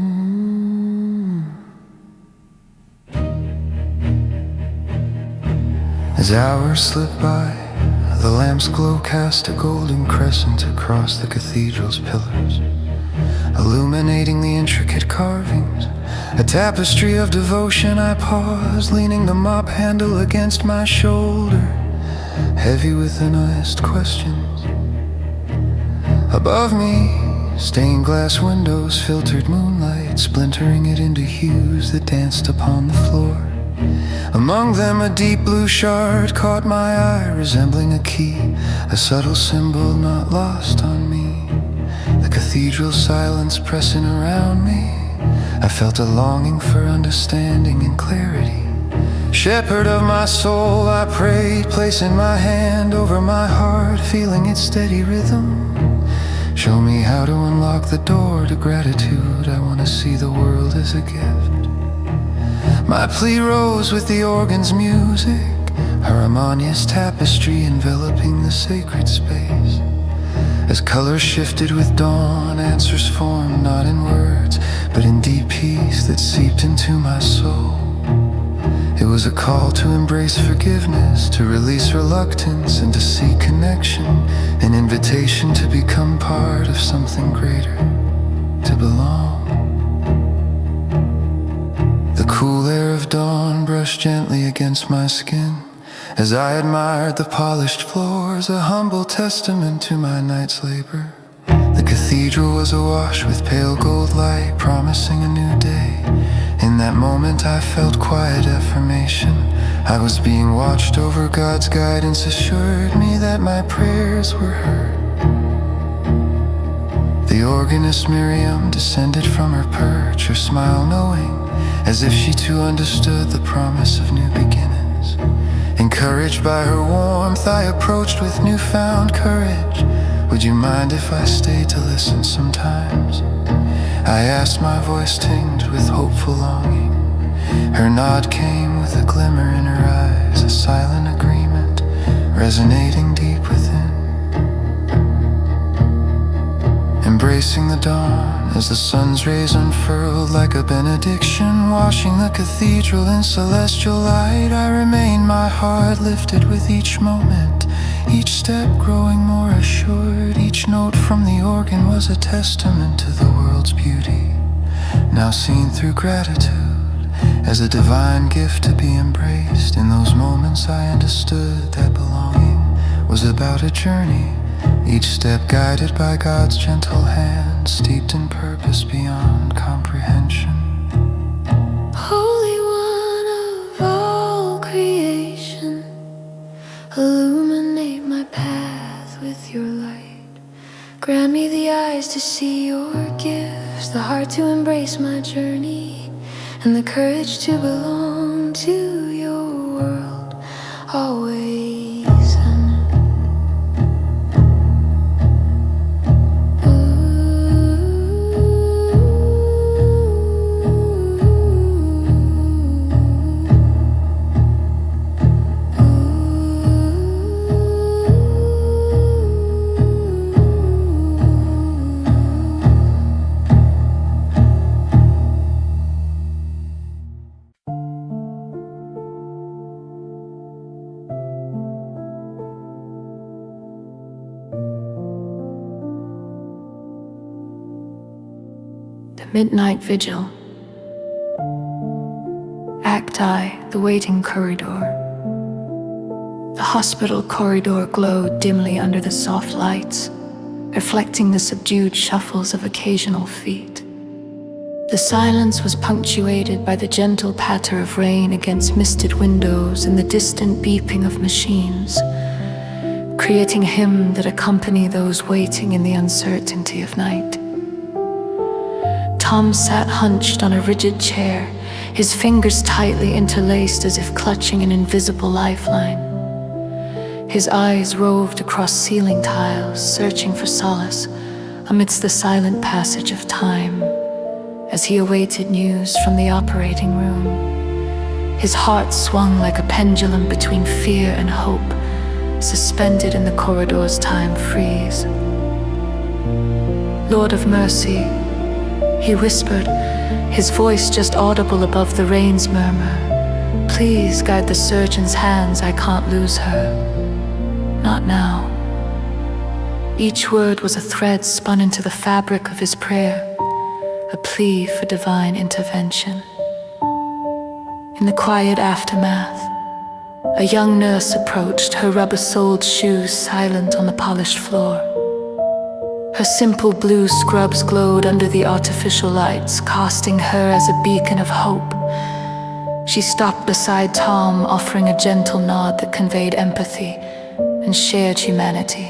As hours slipped by, the lamp's glow cast a golden crescent across the cathedral's pillars, illuminating the intricate carvings. A tapestry of devotion. I paused, leaning the mop handle against my shoulder, heavy with unasked questions. Above me, stained glass windows filtered moonlight, splintering it into hues that danced upon the floor. Among them a deep blue shard caught my eye, resembling a key, a subtle symbol not lost on me. The cathedral's silence pressing around me, I felt a longing for understanding and clarity. Shepherd of my soul, I prayed, placing my hand over my heart, feeling its steady rhythm. Show me how to unlock the door to gratitude. I want to see the world as a gift. My plea rose with the organ's music, a harmonious tapestry enveloping the sacred space. As colors shifted with dawn, answers formed not in words, but in deep peace that seeped into my soul. It was a call to embrace forgiveness, to release reluctance, and to seek connection, an invitation to become part of something greater, to belong. The cool air of dawn brushed gently against my skin as I admired the polished floors, a humble testament to my night's labor. The cathedral was awash with pale gold light, promising a new day. In that moment I felt quiet affirmation. I was being watched over. God's guidance assured me that my prayers were heard. The organist Miriam descended from her perch, her smile knowing, as if she too understood the promise of new beginnings. Encouraged by her warmth, I approached with newfound courage. Would you mind if I stayed to listen sometimes? I asked, my voice tinged with hopeful longing. Her nod came with a glimmer in her eyes, a silent agreement resonating deep within. Embracing the dawn as the sun's rays unfurled like a benediction, washing the cathedral in celestial light. I remained, my heart lifted with each moment, each step growing more assured. Each note from the organ was a testament to the world's beauty, now seen through gratitude, as a divine gift to be embraced. In those moments I understood that belonging was about a journey, each step guided by God's gentle hand, steeped in purpose beyond comprehension. Holy One of all creation, illuminate my path with your light. Grant me the eyes to see your gifts, the heart to embrace my journey, and the courage to belong. into your world, always. Midnight Vigil. Act I, the waiting corridor. The hospital corridor glowed dimly under the soft lights, reflecting the subdued shuffles of occasional feet. The silence was punctuated by the gentle patter of rain against misted windows and the distant beeping of machines, creating a hymn that accompanied those waiting in the uncertainty of night. Tom sat hunched on a rigid chair, his fingers tightly interlaced as if clutching an invisible lifeline. His eyes roved across ceiling tiles, searching for solace amidst the silent passage of time as he awaited news from the operating room. His heart swung like a pendulum between fear and hope, suspended in the corridor's time freeze. Lord of mercy, he whispered, his voice just audible above the rain's murmur. Please guide the surgeon's hands, I can't lose her. Not now. Each word was a thread spun into the fabric of his prayer, a plea for divine intervention. In the quiet aftermath, a young nurse approached, her rubber-soled shoes silent on the polished floor. Her simple blue scrubs glowed under the artificial lights, casting her as a beacon of hope. She stopped beside Tom, offering a gentle nod that conveyed empathy and shared humanity.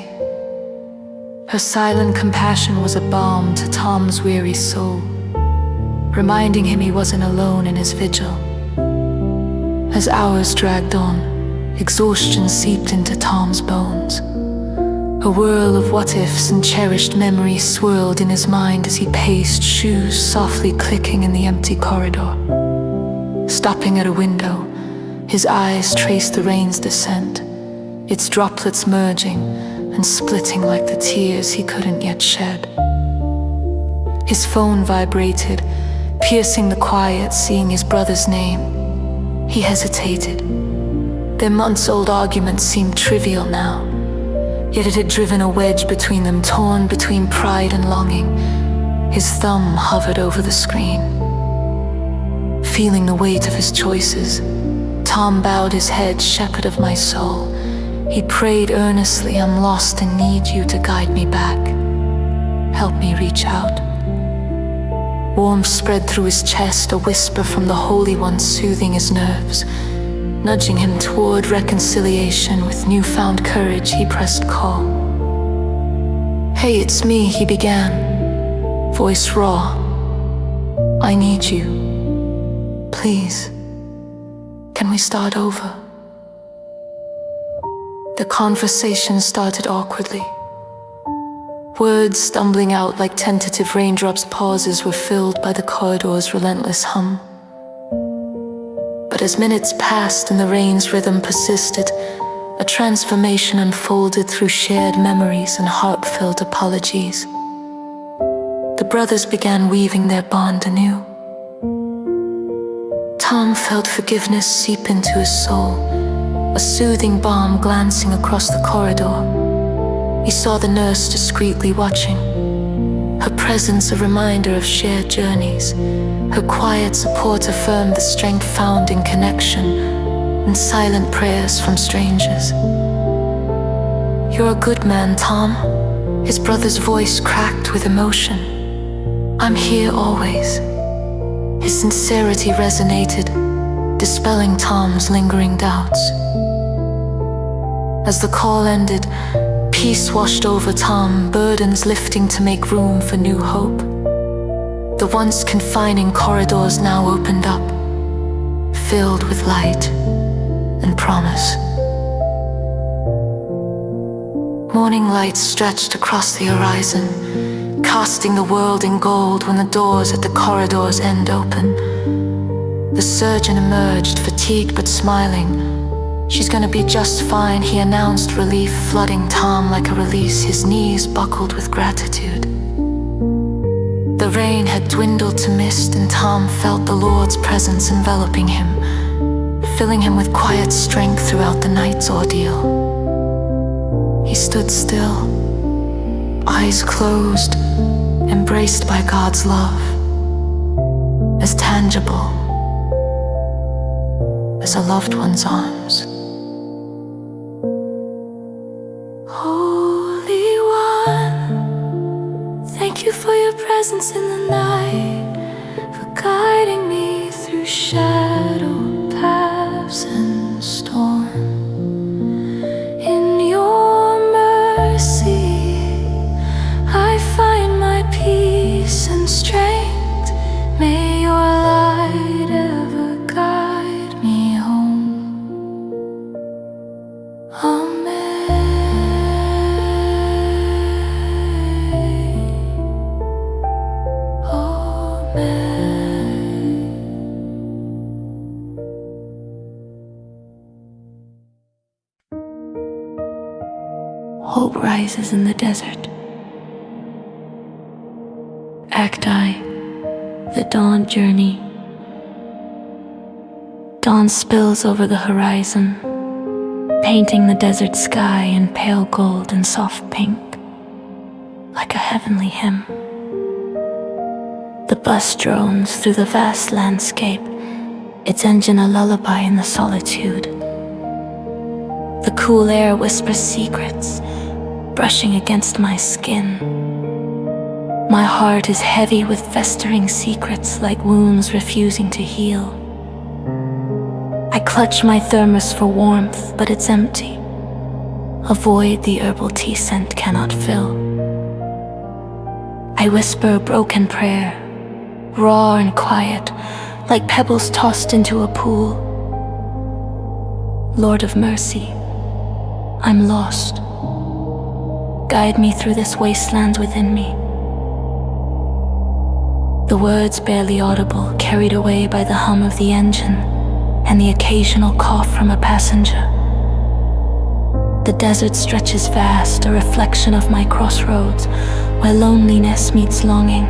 Her silent compassion was a balm to Tom's weary soul, reminding him he wasn't alone in his vigil. As hours dragged on, exhaustion seeped into Tom's bones. A whirl of what-ifs and cherished memories swirled in his mind as he paced, shoes softly clicking in the empty corridor. Stopping at a window, his eyes traced the rain's descent, its droplets merging and splitting like the tears he couldn't yet shed. His phone vibrated, piercing the quiet, seeing his brother's name. He hesitated. Their months-old argument seemed trivial now. Yet it had driven a wedge between them, torn between pride and longing. His thumb hovered over the screen. Feeling the weight of his choices, Tom bowed his head, shepherd of my soul. He prayed earnestly, I'm lost and need you to guide me back. Help me reach out. Warmth spread through his chest, a whisper from the Holy One soothing his nerves. Nudging him toward reconciliation, with newfound courage he pressed call. Hey, it's me, he began, voice raw. I need you. Please, can we start over? The conversation started awkwardly. Words stumbling out like tentative raindrops, pauses were filled by the corridor's relentless hum. But as minutes passed and the rain's rhythm persisted, a transformation unfolded through shared memories and heartfelt apologies. The brothers began weaving their bond anew. Tom felt forgiveness seep into his soul, a soothing balm glancing across the corridor. He saw the nurse discreetly watching, her presence a reminder of shared journeys. Her quiet support affirmed the strength found in connection and silent prayers from strangers. You're a good man, Tom. His brother's voice cracked with emotion. I'm here always. His sincerity resonated, dispelling Tom's lingering doubts. As the call ended, peace washed over Tom, burdens lifting to make room for new hope. The once confining corridors now opened up, filled with light and promise. Morning light stretched across the horizon, casting the world in gold when the doors at the corridor's end open. The surgeon emerged, fatigued but smiling. "She's gonna be just fine," he announced, relief flooding Tom like a release, his knees buckled with gratitude. The rain had dwindled to mist, and Tom felt the Lord's presence enveloping him, filling him with quiet strength throughout the night's ordeal. He stood still, eyes closed, embraced by God's love, as tangible as a loved one's arms. Holy One, thank you for your presence in the night, for guiding me through shadow paths and storm. In your mercy, I find my peace and strength. May your light ever guide me home. Amen. Amen. Hope rises in the desert. Act I, the dawn journey. Dawn spills over the horizon, painting the desert sky in pale gold and soft pink, like a heavenly hymn. The bus drones through the vast landscape, its engine a lullaby in the solitude. The cool air whispers secrets, brushing against my skin. My heart is heavy with festering secrets, like wounds refusing to heal. I clutch my thermos for warmth, but it's empty, a void the herbal tea scent cannot fill. I whisper a broken prayer, raw and quiet, like pebbles tossed into a pool. Lord of mercy, I'm lost. Guide me through this wasteland within me. The words barely audible, carried away by the hum of the engine and the occasional cough from a passenger. The desert stretches vast, a reflection of my crossroads, where loneliness meets longing.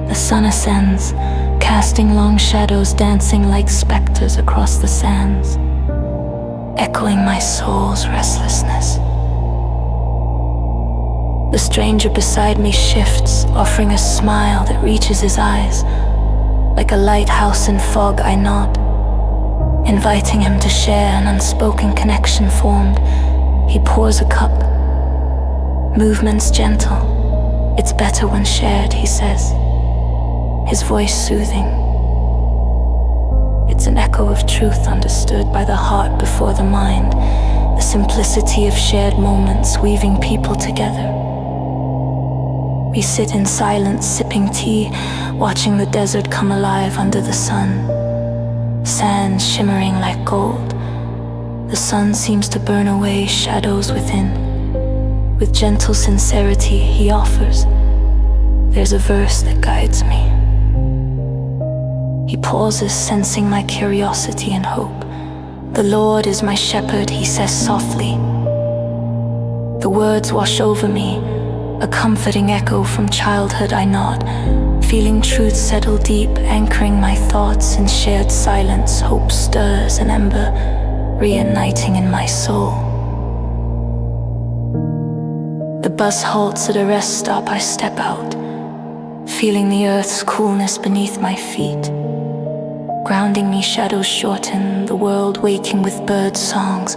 The sun ascends, casting long shadows dancing like specters across the sands, echoing my soul's restlessness. The stranger beside me shifts, offering a smile that reaches his eyes. Like a lighthouse in fog, I nod, inviting him to share an unspoken connection formed. He pours a cup, movements gentle. It's better when shared, he says, his voice soothing. It's an echo of truth understood by the heart before the mind, the simplicity of shared moments weaving people together. We sit in silence, sipping tea, watching the desert come alive under the sun. Sand shimmering like gold. The sun seems to burn away shadows within. With gentle sincerity, he offers, there's a verse that guides me. He pauses, sensing my curiosity and hope. The Lord is my shepherd, he says softly. The words wash over me, a comforting echo from childhood. I nod, feeling truth settle deep, anchoring my thoughts in shared silence. Hope stirs an ember, reigniting in my soul. The bus halts at a rest stop, I step out, feeling the earth's coolness beneath my feet. Grounding me, shadows shorten, the world waking with bird songs,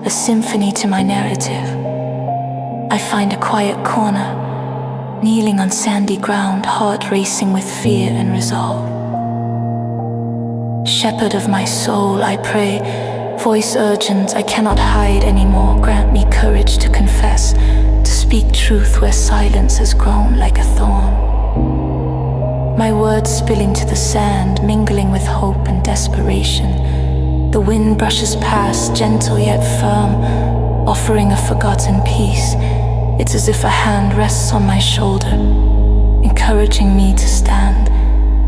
a symphony to my narrative. I find a quiet corner, kneeling on sandy ground, heart racing with fear and resolve. Shepherd of my soul, I pray, voice urgent, I cannot hide anymore. Grant me courage to confess, to speak truth where silence has grown like a thorn. my words spilling to the sand, mingling with hope and desperation. The wind brushes past, gentle yet firm, offering a forgotten peace. It's as if a hand rests on my shoulder, encouraging me to stand.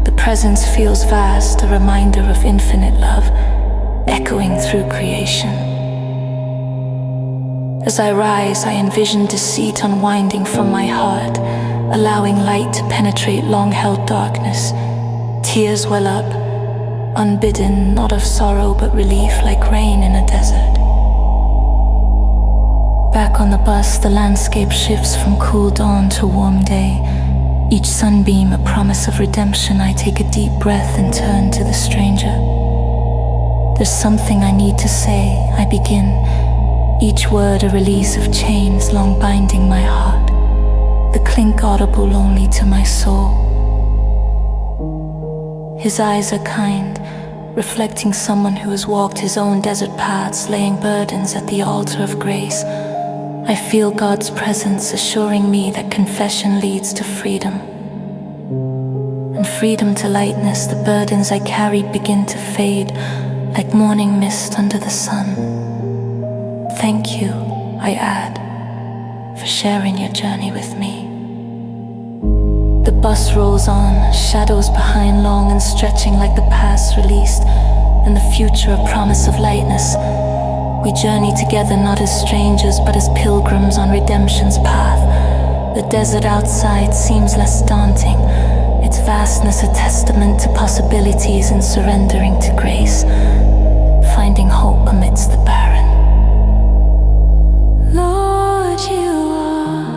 The presence feels vast, a reminder of infinite love, echoing through creation. As I rise, I envision deceit unwinding from my heart, allowing light to penetrate long-held darkness. Tears well up, unbidden, not of sorrow but relief, like rain in a desert. Back on the bus, the landscape shifts from cool dawn to warm day. Each sunbeam a promise of redemption. I take a deep breath and turn to the stranger. There's something I need to say. I begin, each word a release of chains long binding my heart, the clink audible only to my soul. His eyes are kind, reflecting someone who has walked his own desert paths, laying burdens at the altar of grace. I feel God's presence assuring me that confession leads to freedom. And freedom to lightness, the burdens I carried begin to fade, like morning mist under the sun. Thank you, I add, for sharing your journey with me. The bus rolls on, shadows behind long and stretching like the past released, and the future a promise of lightness. We journey together not as strangers but as pilgrims on redemption's path. The desert outside seems less daunting, its vastness a testament to possibilities and surrendering to grace, finding hope amidst the barren. Lord, you are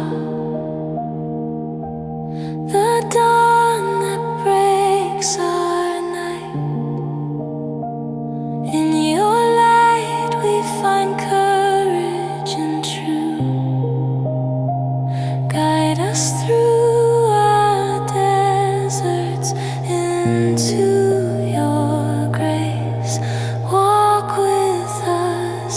the dawn that breaks our night. In your light we find courage and truth. Guide us through our deserts into your grace. Walk with us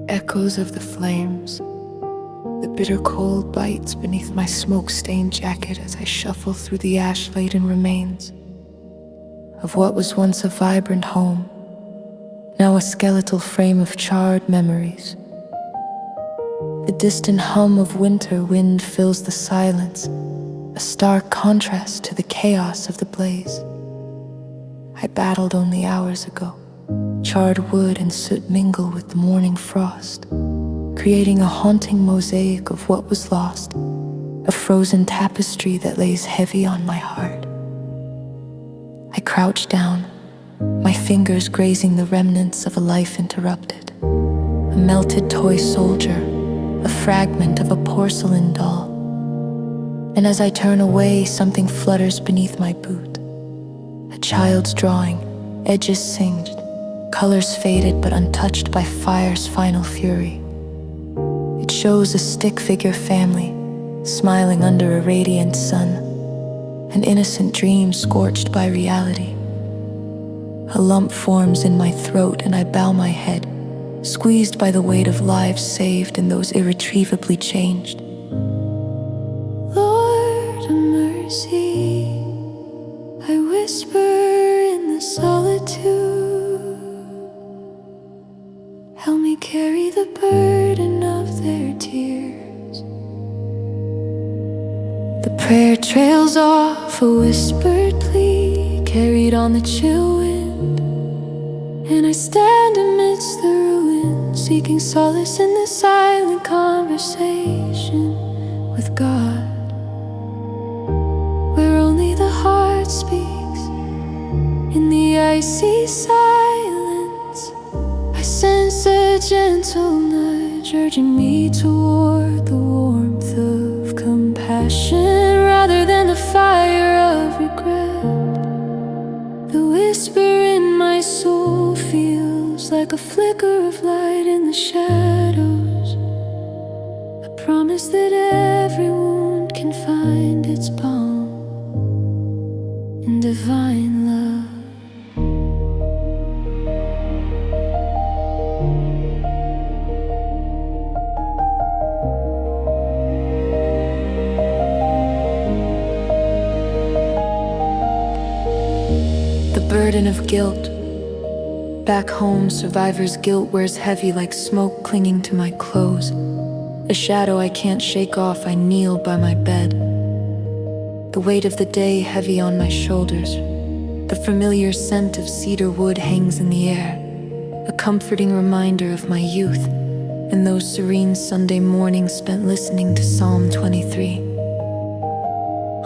Echoes of the flames. The bitter cold bites beneath my smoke-stained jacket as I shuffle through the ash-laden remains of what was once a vibrant home, now a skeletal frame of charred memories. The distant hum of winter wind fills the silence, a stark contrast to the chaos of the blaze. I battled only hours ago. Charred wood and soot mingle with the morning frost, creating a haunting mosaic of what was lost, a frozen tapestry that lays heavy on my heart. I crouch down, my fingers grazing the remnants of a life interrupted. A melted toy soldier, a fragment of a porcelain doll. And as I turn away, something flutters beneath my boot. A child's drawing, edges singed, colors faded but untouched by fire's final fury. It shows a stick-figure family, smiling under a radiant sun, an innocent dream scorched by reality. A lump forms in my throat and I bow my head, squeezed by the weight of lives saved and those irretrievably changed. Lord of mercy, I whisper in the solitude. Help me carry the burden of their tears. The prayer trails off, a whispered plea carried on the chill wind. And I stand amidst the ruins, seeking solace in this silent conversation with God, where only the heart speaks. In the icy silence, I sense a gentle nudge urging me toward the warmth of compassion rather than the fire of regret. The whisper in my soul feels like a flicker of light in the shadows, a promise that every wound can find its balm in divine love. The burden of guilt. Back home, survivor's guilt wears heavy like smoke clinging to my clothes. A shadow I can't shake off, I kneel by my bed. The weight of the day heavy on my shoulders. The familiar scent of cedar wood hangs in the air, a comforting reminder of my youth and those serene Sunday mornings spent listening to Psalm 23.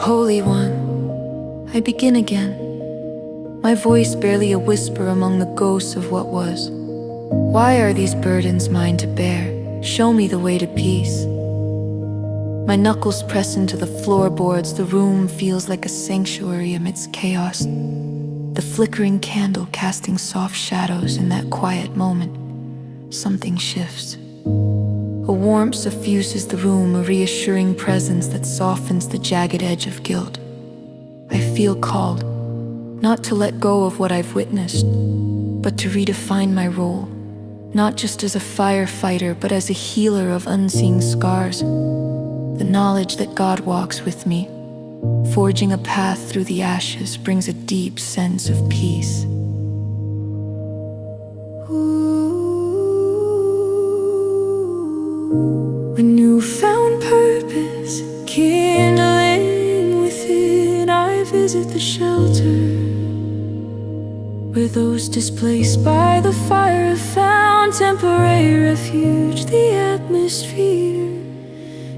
Holy One, I begin again. My voice barely a whisper among the ghosts of what was. Why are these burdens mine to bear? Show me the way to peace. My knuckles press into the floorboards. The room feels like a sanctuary amidst chaos. The flickering candle casting soft shadows in that quiet moment. Something shifts. A warmth suffuses the room, a reassuring presence that softens the jagged edge of guilt. I feel called, not to let go of what I've witnessed, but to redefine my role, not just as a firefighter, but as a healer of unseen scars. The knowledge that God walks with me, forging a path through the ashes, brings a deep sense of peace. With newfound purpose kindling within, I visit the shelter where those displaced by the fire have found temporary refuge. The atmosphere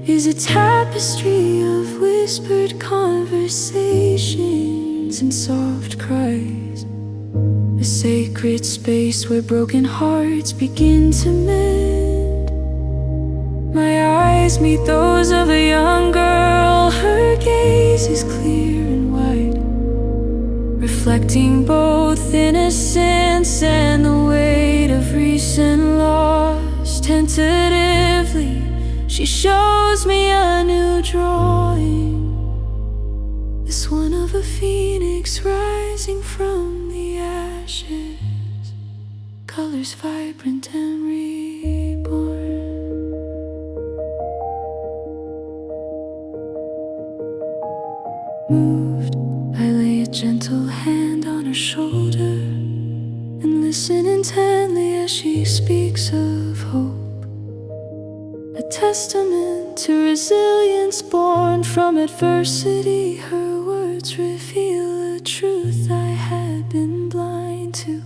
is a tapestry of whispered conversations and soft cries, a sacred space where broken hearts begin to mend. My eyes meet those of a young girl, her gaze is clear and wide, reflecting both innocence and the weight of recent loss. Tentatively, she shows me a new drawing, this one of a phoenix rising from the ashes, colors vibrant and reborn. moved, I lay a gentle hand on her shoulder and listen intently as she speaks of hope, a testament to resilience born from adversity. Her words reveal a truth I had been blind to.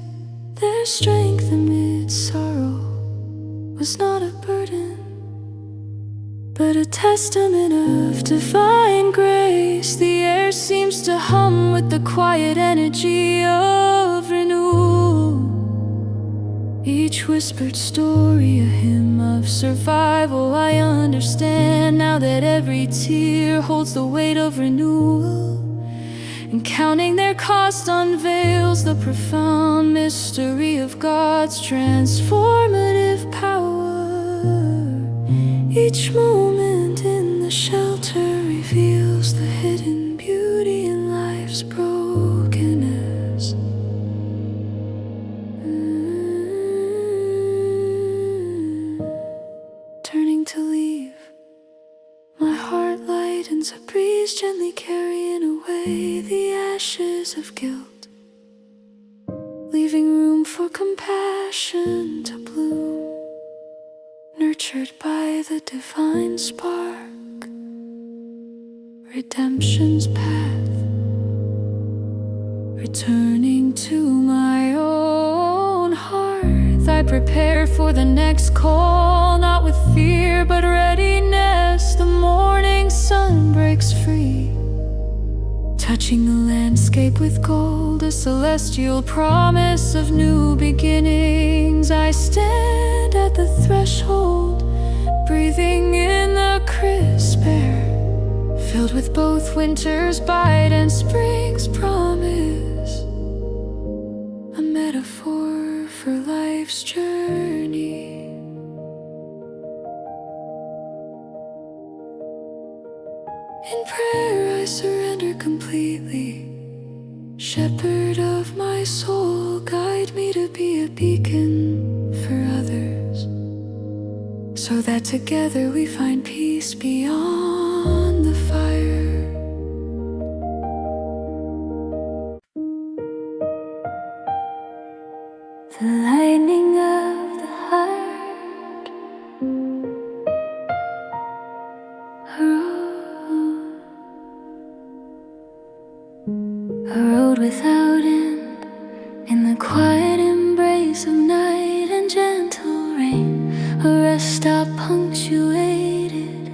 Their strength amid sorrow was not a burden, but a testament of divine grace. The air seems to hum with the quiet energy of renewal. Each whispered story, a hymn of survival. I understand now that every tear holds the weight of renewal, and counting their cost unveils the profound mystery of God's transformative power. Each moment in the shelter reveals the hidden beauty in life's brokenness. Turning to leave, my heart lightens, a breeze gently carrying away the ashes of guilt, leaving room for compassion to bloom, nurtured by the divine spark, redemption's path. Returning to my own heart, I prepare for the next call, not with fear but readiness. The morning sun breaks free, touching the landscape with gold, a celestial promise of new beginnings. I stand at the threshold, breathing in the crisp air, filled with both winter's bite and spring's promise, a metaphor for life's journey. In prayer I surrender completely. Shepherd of my soul, guide me to be a beacon for others, so that together we find peace beyond the fire. The lightning of the heart, a road without end, in the quiet embrace of night and gentle rain. A rest stop punctuated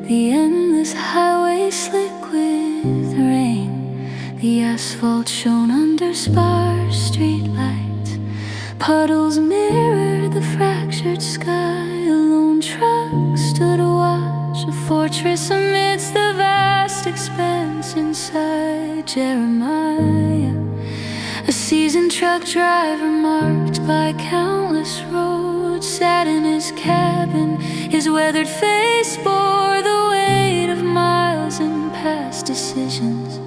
the endless highway slick with rain. The asphalt shone under sparse streetlights, puddles mirrored the fractured sky. A lone truck stood watch, a fortress amidst the vast expanse inside Jeremiah, a seasoned truck driver marked by countless roads, sat in his cabin. His weathered face bore the weight of miles and past decisions,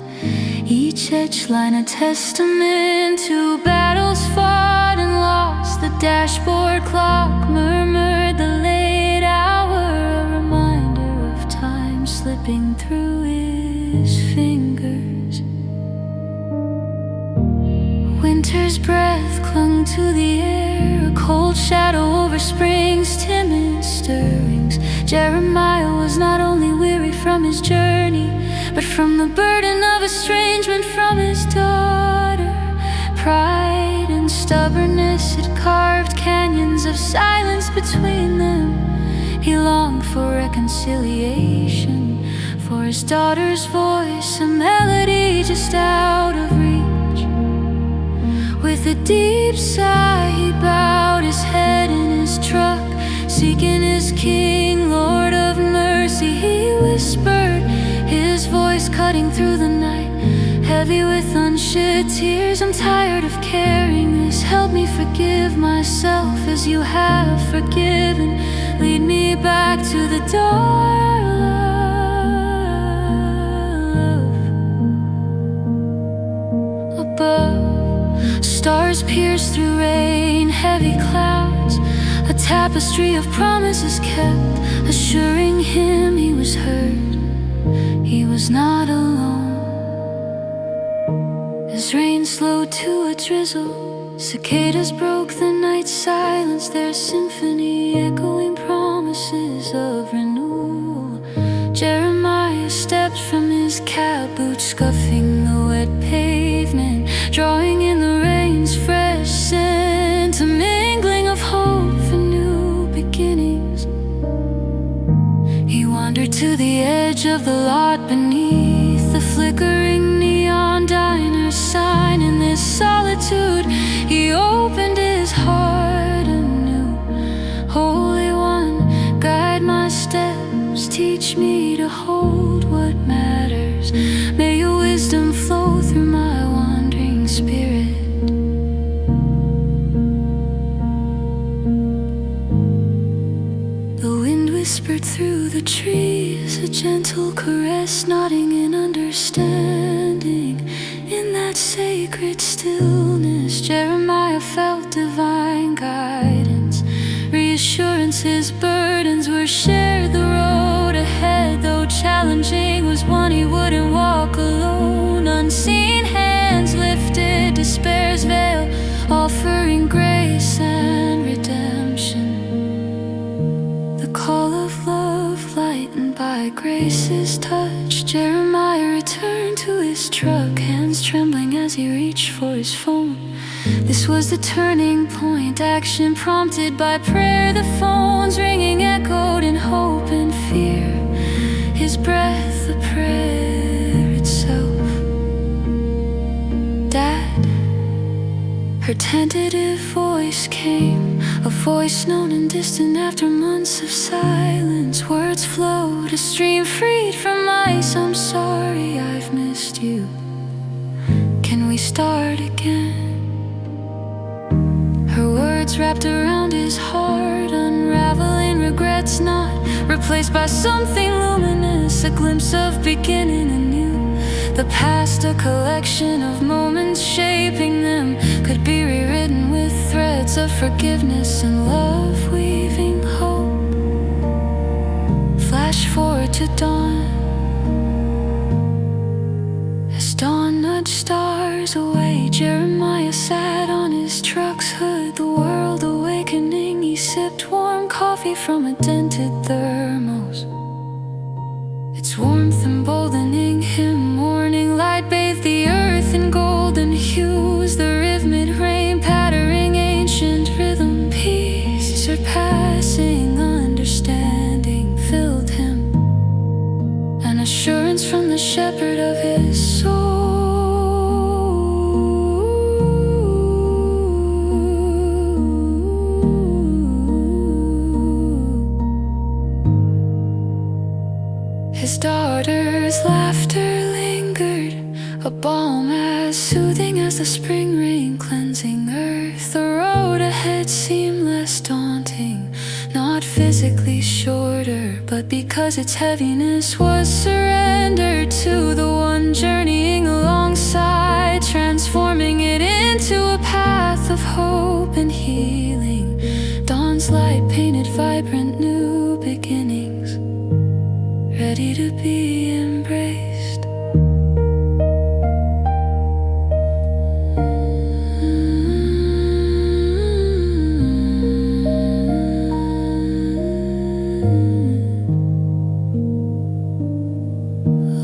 each etched line a testament to battles fought and lost. The dashboard clock murmured the late hour, a reminder of time slipping through his fingers. Winter's breath clung to the air, a cold shadow over spring's timid stirrings. Jeremiah was not only weary from his journey, but from the burden of estrangement from his daughter. Pride and stubbornness had carved canyons of silence between them. He longed for reconciliation, for his daughter's voice, a melody just out of reach. With a deep sigh he bowed his head in his truck, seeking his King, Lord of mercy. He whispered, his voice cutting through the night, heavy with unshed tears. I'm tired of carrying this, help me forgive myself as you have forgiven. Lead me back to the door. Above, stars pierce through rain, heavy clouds, a tapestry of promises kept, assuring him he was heard, he was not alone. slowed to a drizzle. Cicadas broke the night's silence, their symphony echoing promises of renewal. Jeremiah stepped from his cab, boots scuffing the wet pavement, drawing in the rain's fresh scent, a mingling of hope for new beginnings. He wandered to the edge of the lot beneath the flickering neon diner sign. In this solitude, he opened his heart anew. Holy One, guide my steps, teach me to hold what matters. May your wisdom flow through my wandering spirit. The wind whispered through the trees, a gentle caress, nodding in understanding. In that sacred stillness, Jeremiah felt divine guidance, reassurance. His burdens were shared. The road ahead, though challenging, was one he wouldn't walk alone. Unseen hands lifted despair's veil, offering grace and redemption. The call of love lightened by grace's touch. Jeremiah returned to his truck, hands trembling as he reached for his phone. This was the turning point, action prompted by prayer. The phone's ringing echoed in hope and fear, his breath the prayer itself. Dad, her tentative voice came, a voice known and distant after months of silence. Words flowed, a stream freed from ice. I'm sorry I've missed you. Can we start again? Her words wrapped around his heart, unraveling regrets not replaced by something luminous, a glimpse of beginning anew. The past, a collection of moments shaping them, could be rewritten with threads of forgiveness and love, weaving hope. Flash forward to dawn, as dawn nudged stars away. Jeremiah sat on his truck's hood, the world awakening. He sipped warm coffee from a dented thermos, its warmth emboldening him. Morning light bathed the earth in golden hues, the rhythmic rain pattering ancient rhythm. Peace surpassing understanding filled him, an assurance from the shepherd of his soul. His daughter's laughter lingered, a balm as soothing as the spring rain cleansing earth. The road ahead seemed less daunting, not physically shorter, but because its heaviness was surrendered to the one journeying alongside, transforming it into a path of hope and healing. Dawn's light painted vibrant new beginnings, ready to be embraced.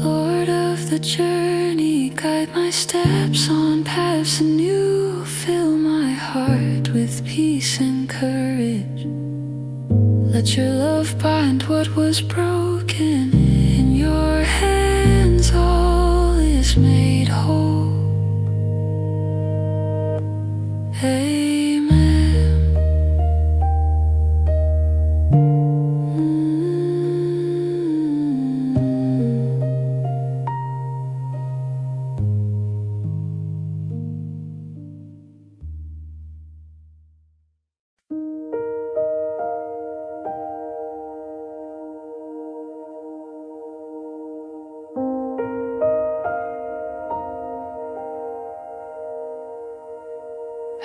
Lord of the journey, guide my steps on paths anew. Fill my heart with peace and courage. Let your love bind what was broken. In your hands all is made whole. Amen.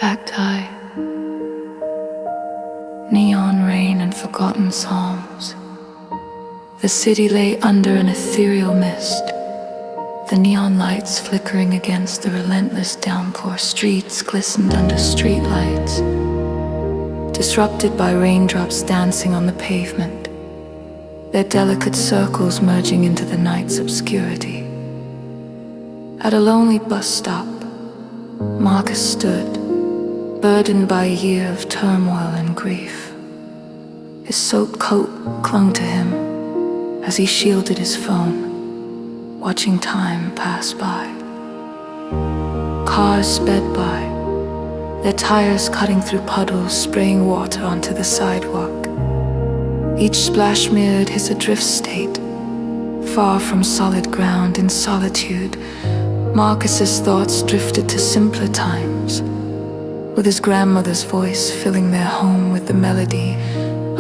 Act I. Neon rain and forgotten psalms. The city lay under an ethereal mist. The neon lights flickering against the relentless downpour. Streets glistened under streetlights, disrupted by raindrops dancing on the pavement, their delicate circles merging into the night's obscurity. At a lonely bus stop, Marcus stood, burdened by a year of turmoil and grief. His soaked coat clung to him as he shielded his phone, watching time pass by. Cars sped by, their tires cutting through puddles, spraying water onto the sidewalk. Each splash mirrored his adrift state. Far from solid ground, in solitude, Marcus's thoughts drifted to simpler times, with his grandmother's voice filling their home with the melody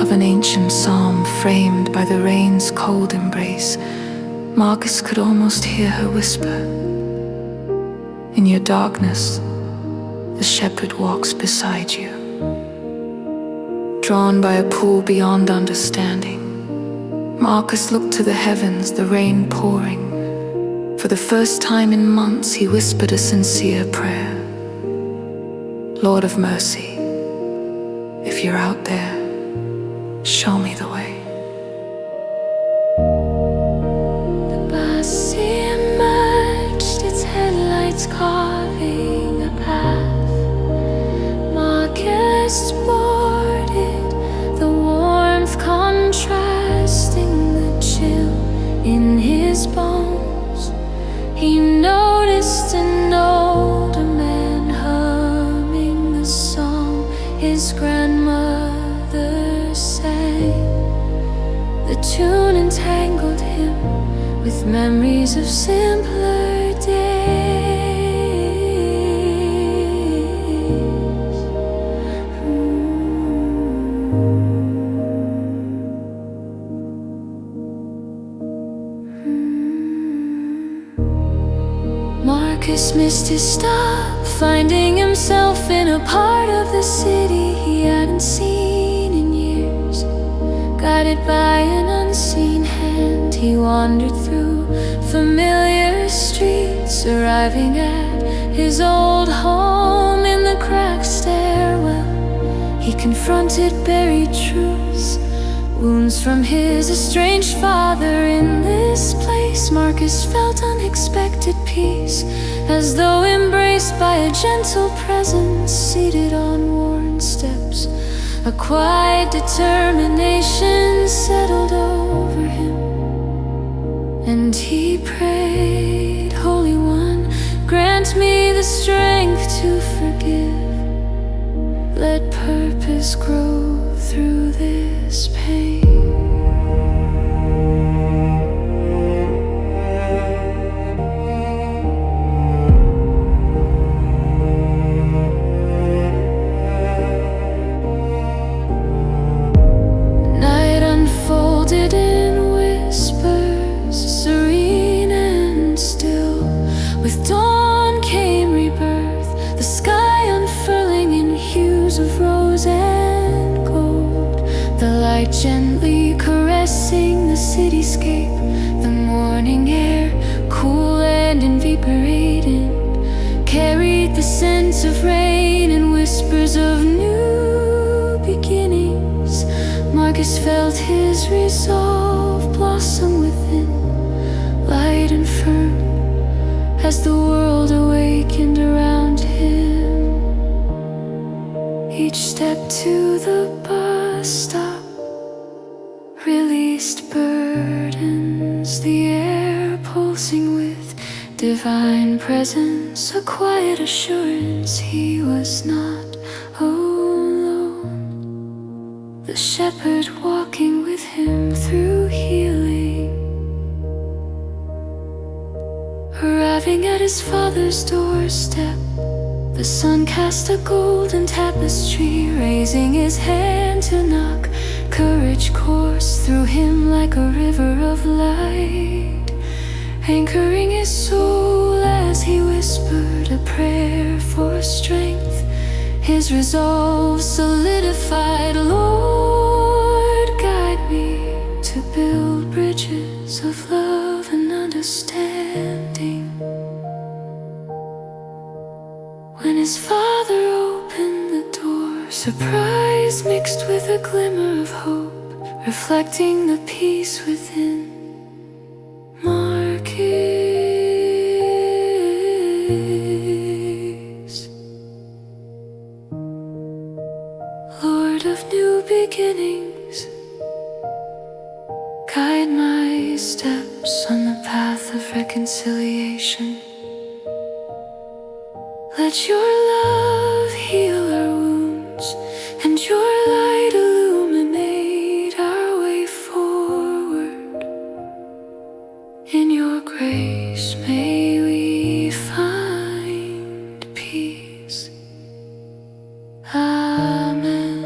of an ancient psalm framed by the rain's cold embrace. Marcus could almost hear her whisper, "In your darkness, the shepherd walks beside you." Drawn by a pull beyond understanding, Marcus looked to the heavens, the rain pouring. For the first time in months, he whispered a sincere prayer. "Lord of mercy, if you're out there, show me the way." The bus emerged, its headlights carving a path. Marcus boarded, the warmth contrasting the chill in his bones. He noticed an older man humming the song his grandmother sang. The tune entangled him with memories of simpler days. Marcus missed his stop, finding himself in a part of the city he hadn't seen in years. Guided by an unseen hand, he wandered through familiar streets, arriving at his old home in the cracked stairwell. He confronted buried truths, wounds from his estranged father. In this place, Marcus felt unexpected peace, as though embraced by a gentle presence seated on worn steps. A quiet determination settled over him, and he prayed, "Holy One, grant me the strength to forgive. Let purpose grow through this pain." Night unfolded in whispers, serene and still. With dawn came rebirth, the sky unfurling in hues of rose and gold. The light gently caressing the cityscape, the morning air, cool and invigorating, carried the scent of rain and whispers of new beginnings. Marcus felt his resolve blossom within, light and firm, as the world awakened around him. Each step to the bus stop released burdens, the air pulsing with divine presence, a quiet assurance he was not alone. The shepherd walking with him through healing, arriving at his father's doorstep. The sun cast a golden tapestry, raising his hand to knock. Courage coursed through him like a river of light, anchoring his soul as he whispered a prayer for strength. His resolve solidified. "Lord, guide me to build bridges of love and understanding." understanding. When his father opened the door, surprise mixed with a glimmer of hope, reflecting the peace within. Marquis, Lord of new beginnings, guide my steps on the path of reconciliation. Let your love heal our wounds, and your light illuminate our way forward. In your grace may we find peace. Amen.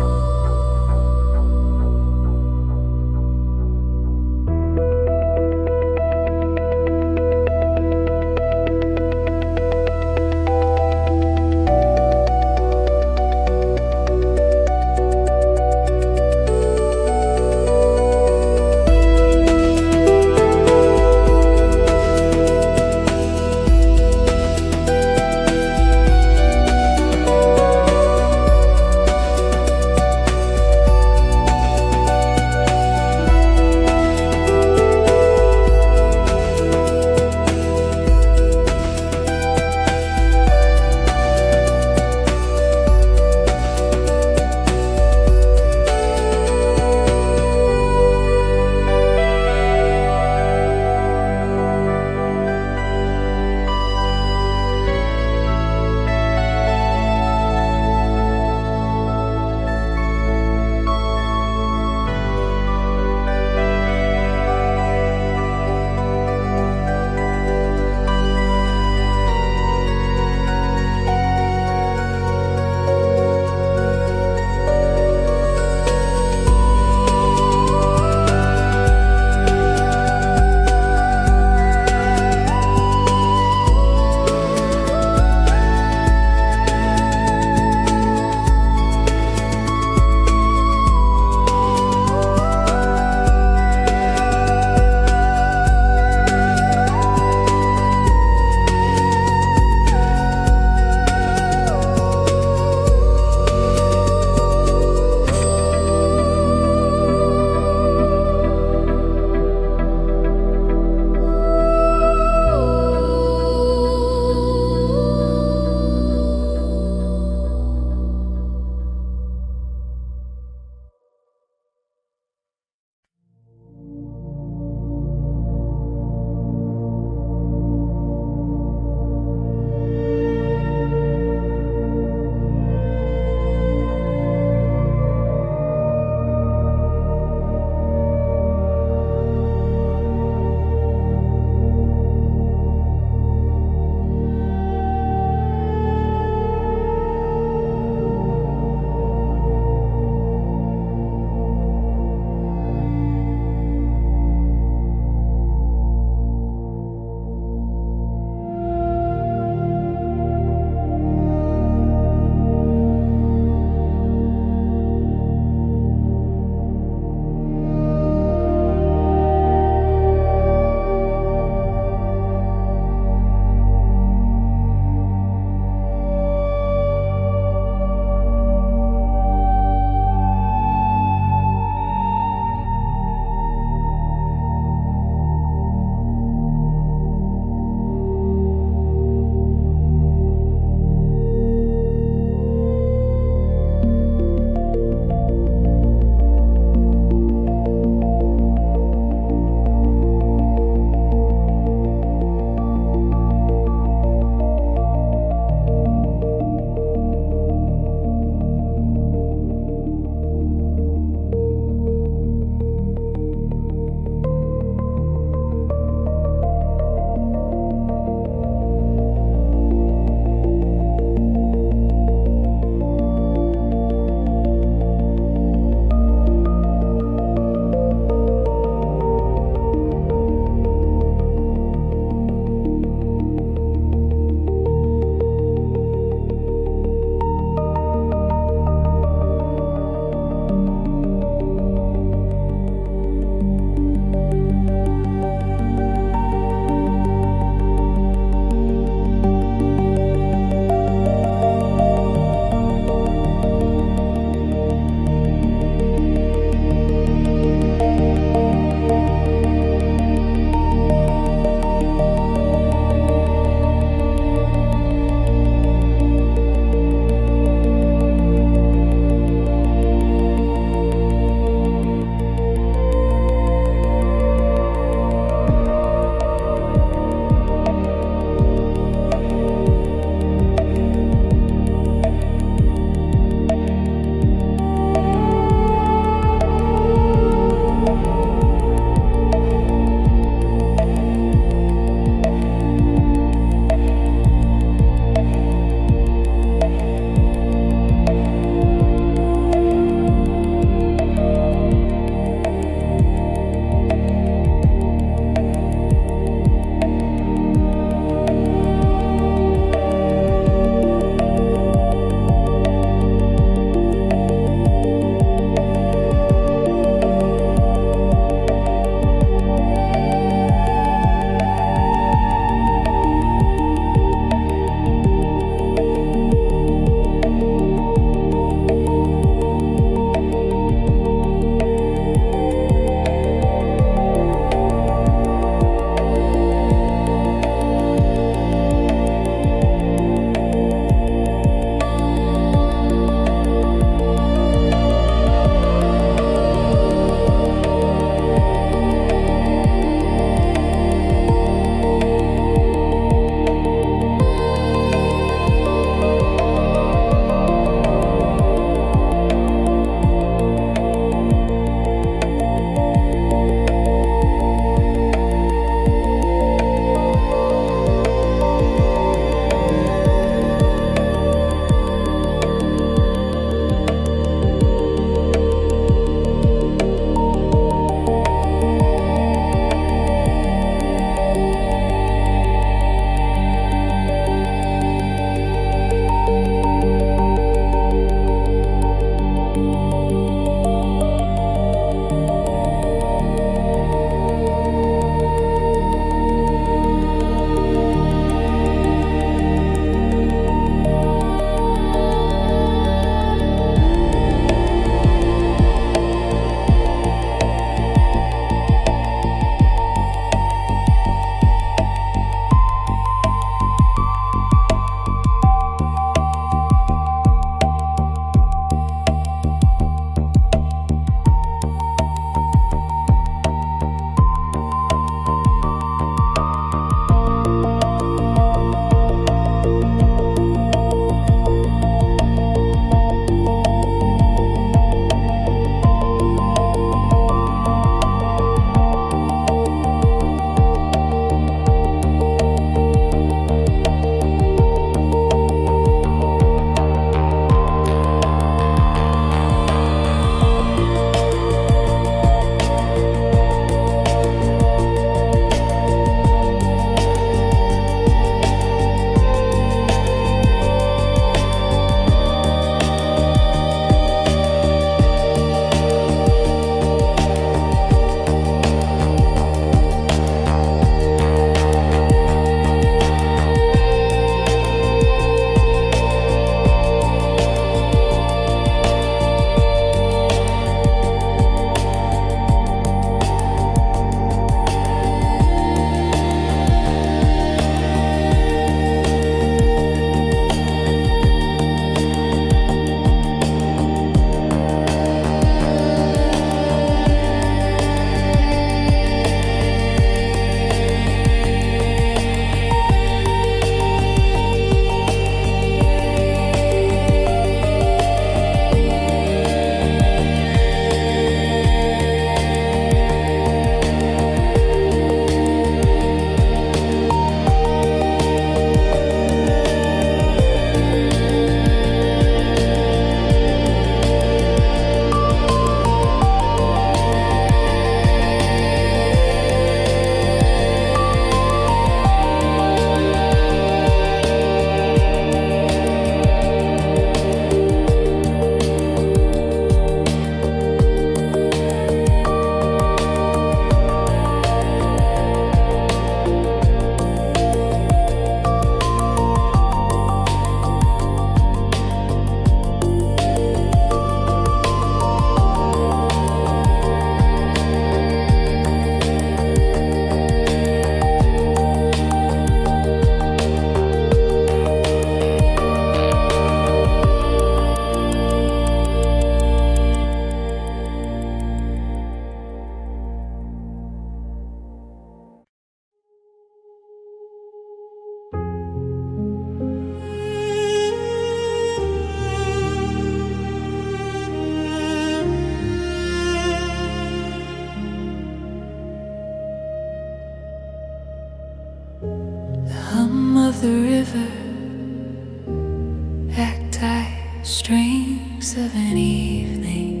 strings of an evening.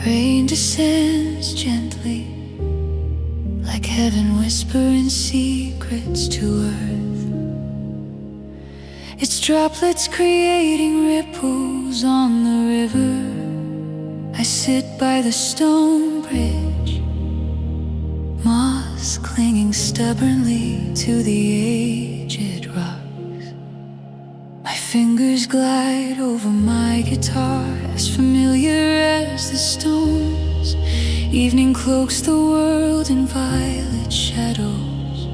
Rain descends gently, like heaven whispering secrets to earth. Its droplets creating ripples on the river. I sit by the stone bridge, moss clinging stubbornly to the aged rocks. My fingers glide over my guitar, as familiar as the stones. Evening cloaks the world in violet shadows,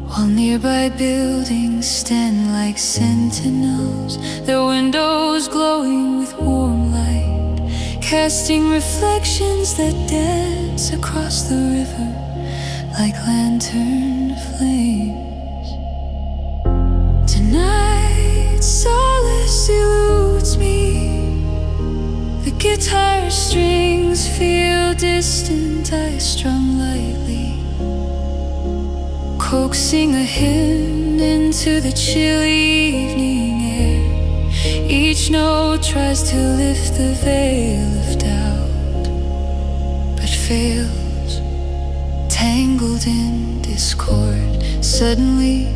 while nearby buildings stand like sentinels, their windows glowing with warm light, casting reflections that dance across the river like lantern flames. Tonight solace eludes me. The guitar strings feel distant, I strum lightly, coaxing a hymn into the chilly evening air. Each note tries to lift the veil of doubt, but fails, tangled in discord. Suddenly,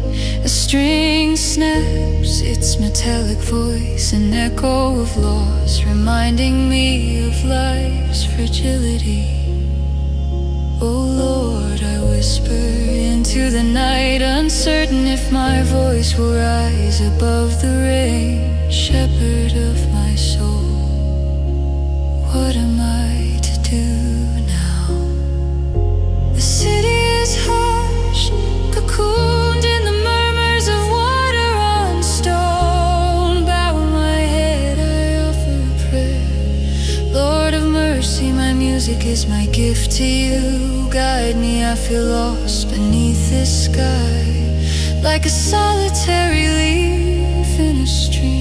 a string snaps, its metallic voice, an echo of loss, reminding me of life's fragility. Oh Lord, I whisper into the night, uncertain if my voice will rise above the rain. Shepherd of my soul, what am I to do now? The city is hushed, cocooned in the murmurs of water on stone. Bow my head, I offer prayer. Lord of mercy, my music is my gift to you. Guide me, I feel lost beneath this sky, like a solitary leaf in a stream.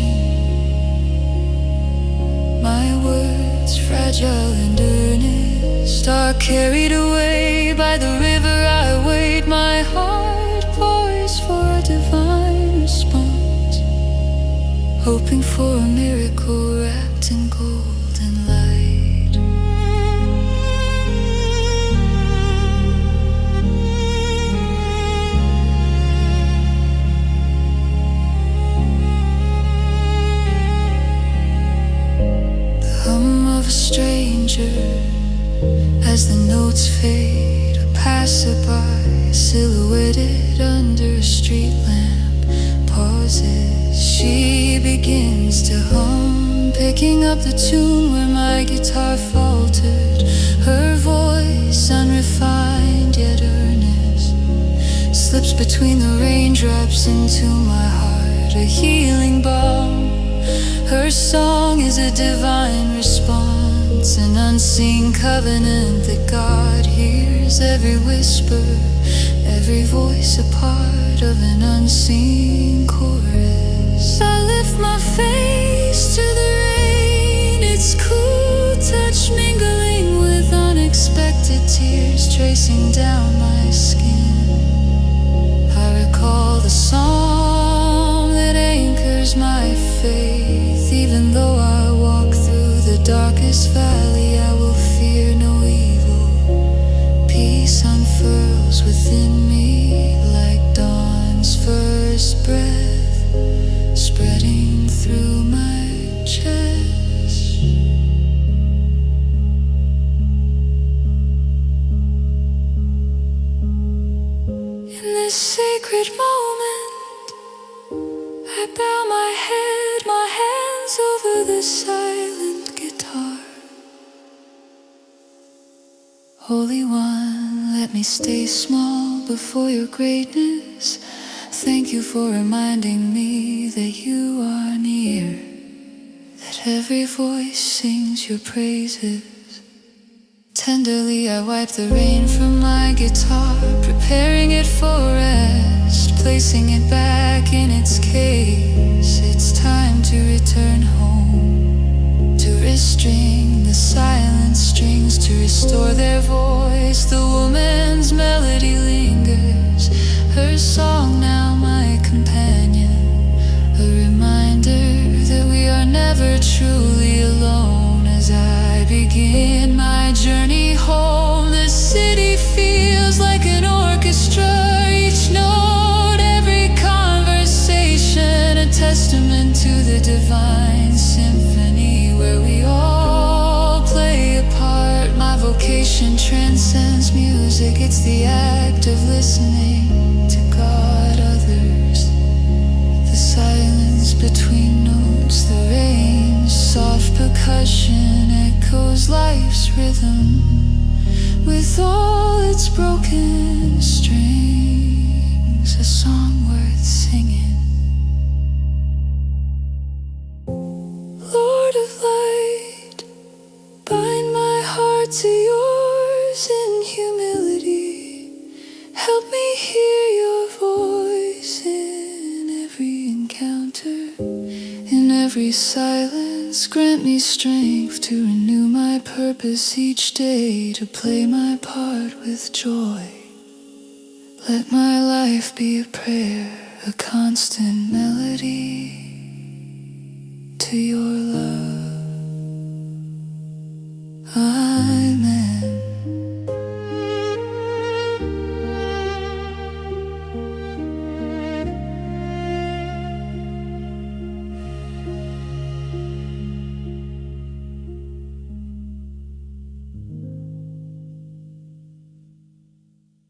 My words, fragile and earnest, are carried away by the river. I wait, my heart poised for a divine response, hoping for a miracle wrapped in golden light. The hum of a stranger as the notes fade, a passerby silhouetted under a street lamp pauses. She begins to hum, picking up the tune where my guitar faltered. Her voice, unrefined yet earnest, slips between the raindrops into my heart, a healing balm. Her song is a divine response, an unseen covenant that God hears. Every whisper, every voice, a part of an unseen chorus. I lift my face to the rain, its cool touch mingling with unexpected tears, tracing down my skin. I recall the psalm that anchors my faith. Even though I walk through the darkest valley, I will fear no evil. Peace unfurls within me like dawn's first breath, spreading through my chest. In this sacred moment, I bow my head, my hands over the silent guitar. Holy One, let me stay small before your greatness. Thank you for reminding me that you are near, that every voice sings your praises. Tenderly I wipe the rain from my guitar, preparing it for rest, placing it back in its case. It's time to return home, to restring the silent strings, to restore their voice. The woman's melody lingers Meditation transcends music. It's the act of listening to God, others. The silence between notes, the rain's soft percussion echoes life's rhythm with all its broken strings. A song worth singing. Lord of light, bind my heart to yours in humility. Help me hear your voice in every encounter, in every silence. Grant me strength to renew my purpose each day, to play my part with joy. Let my life be a prayer, a constant melody to your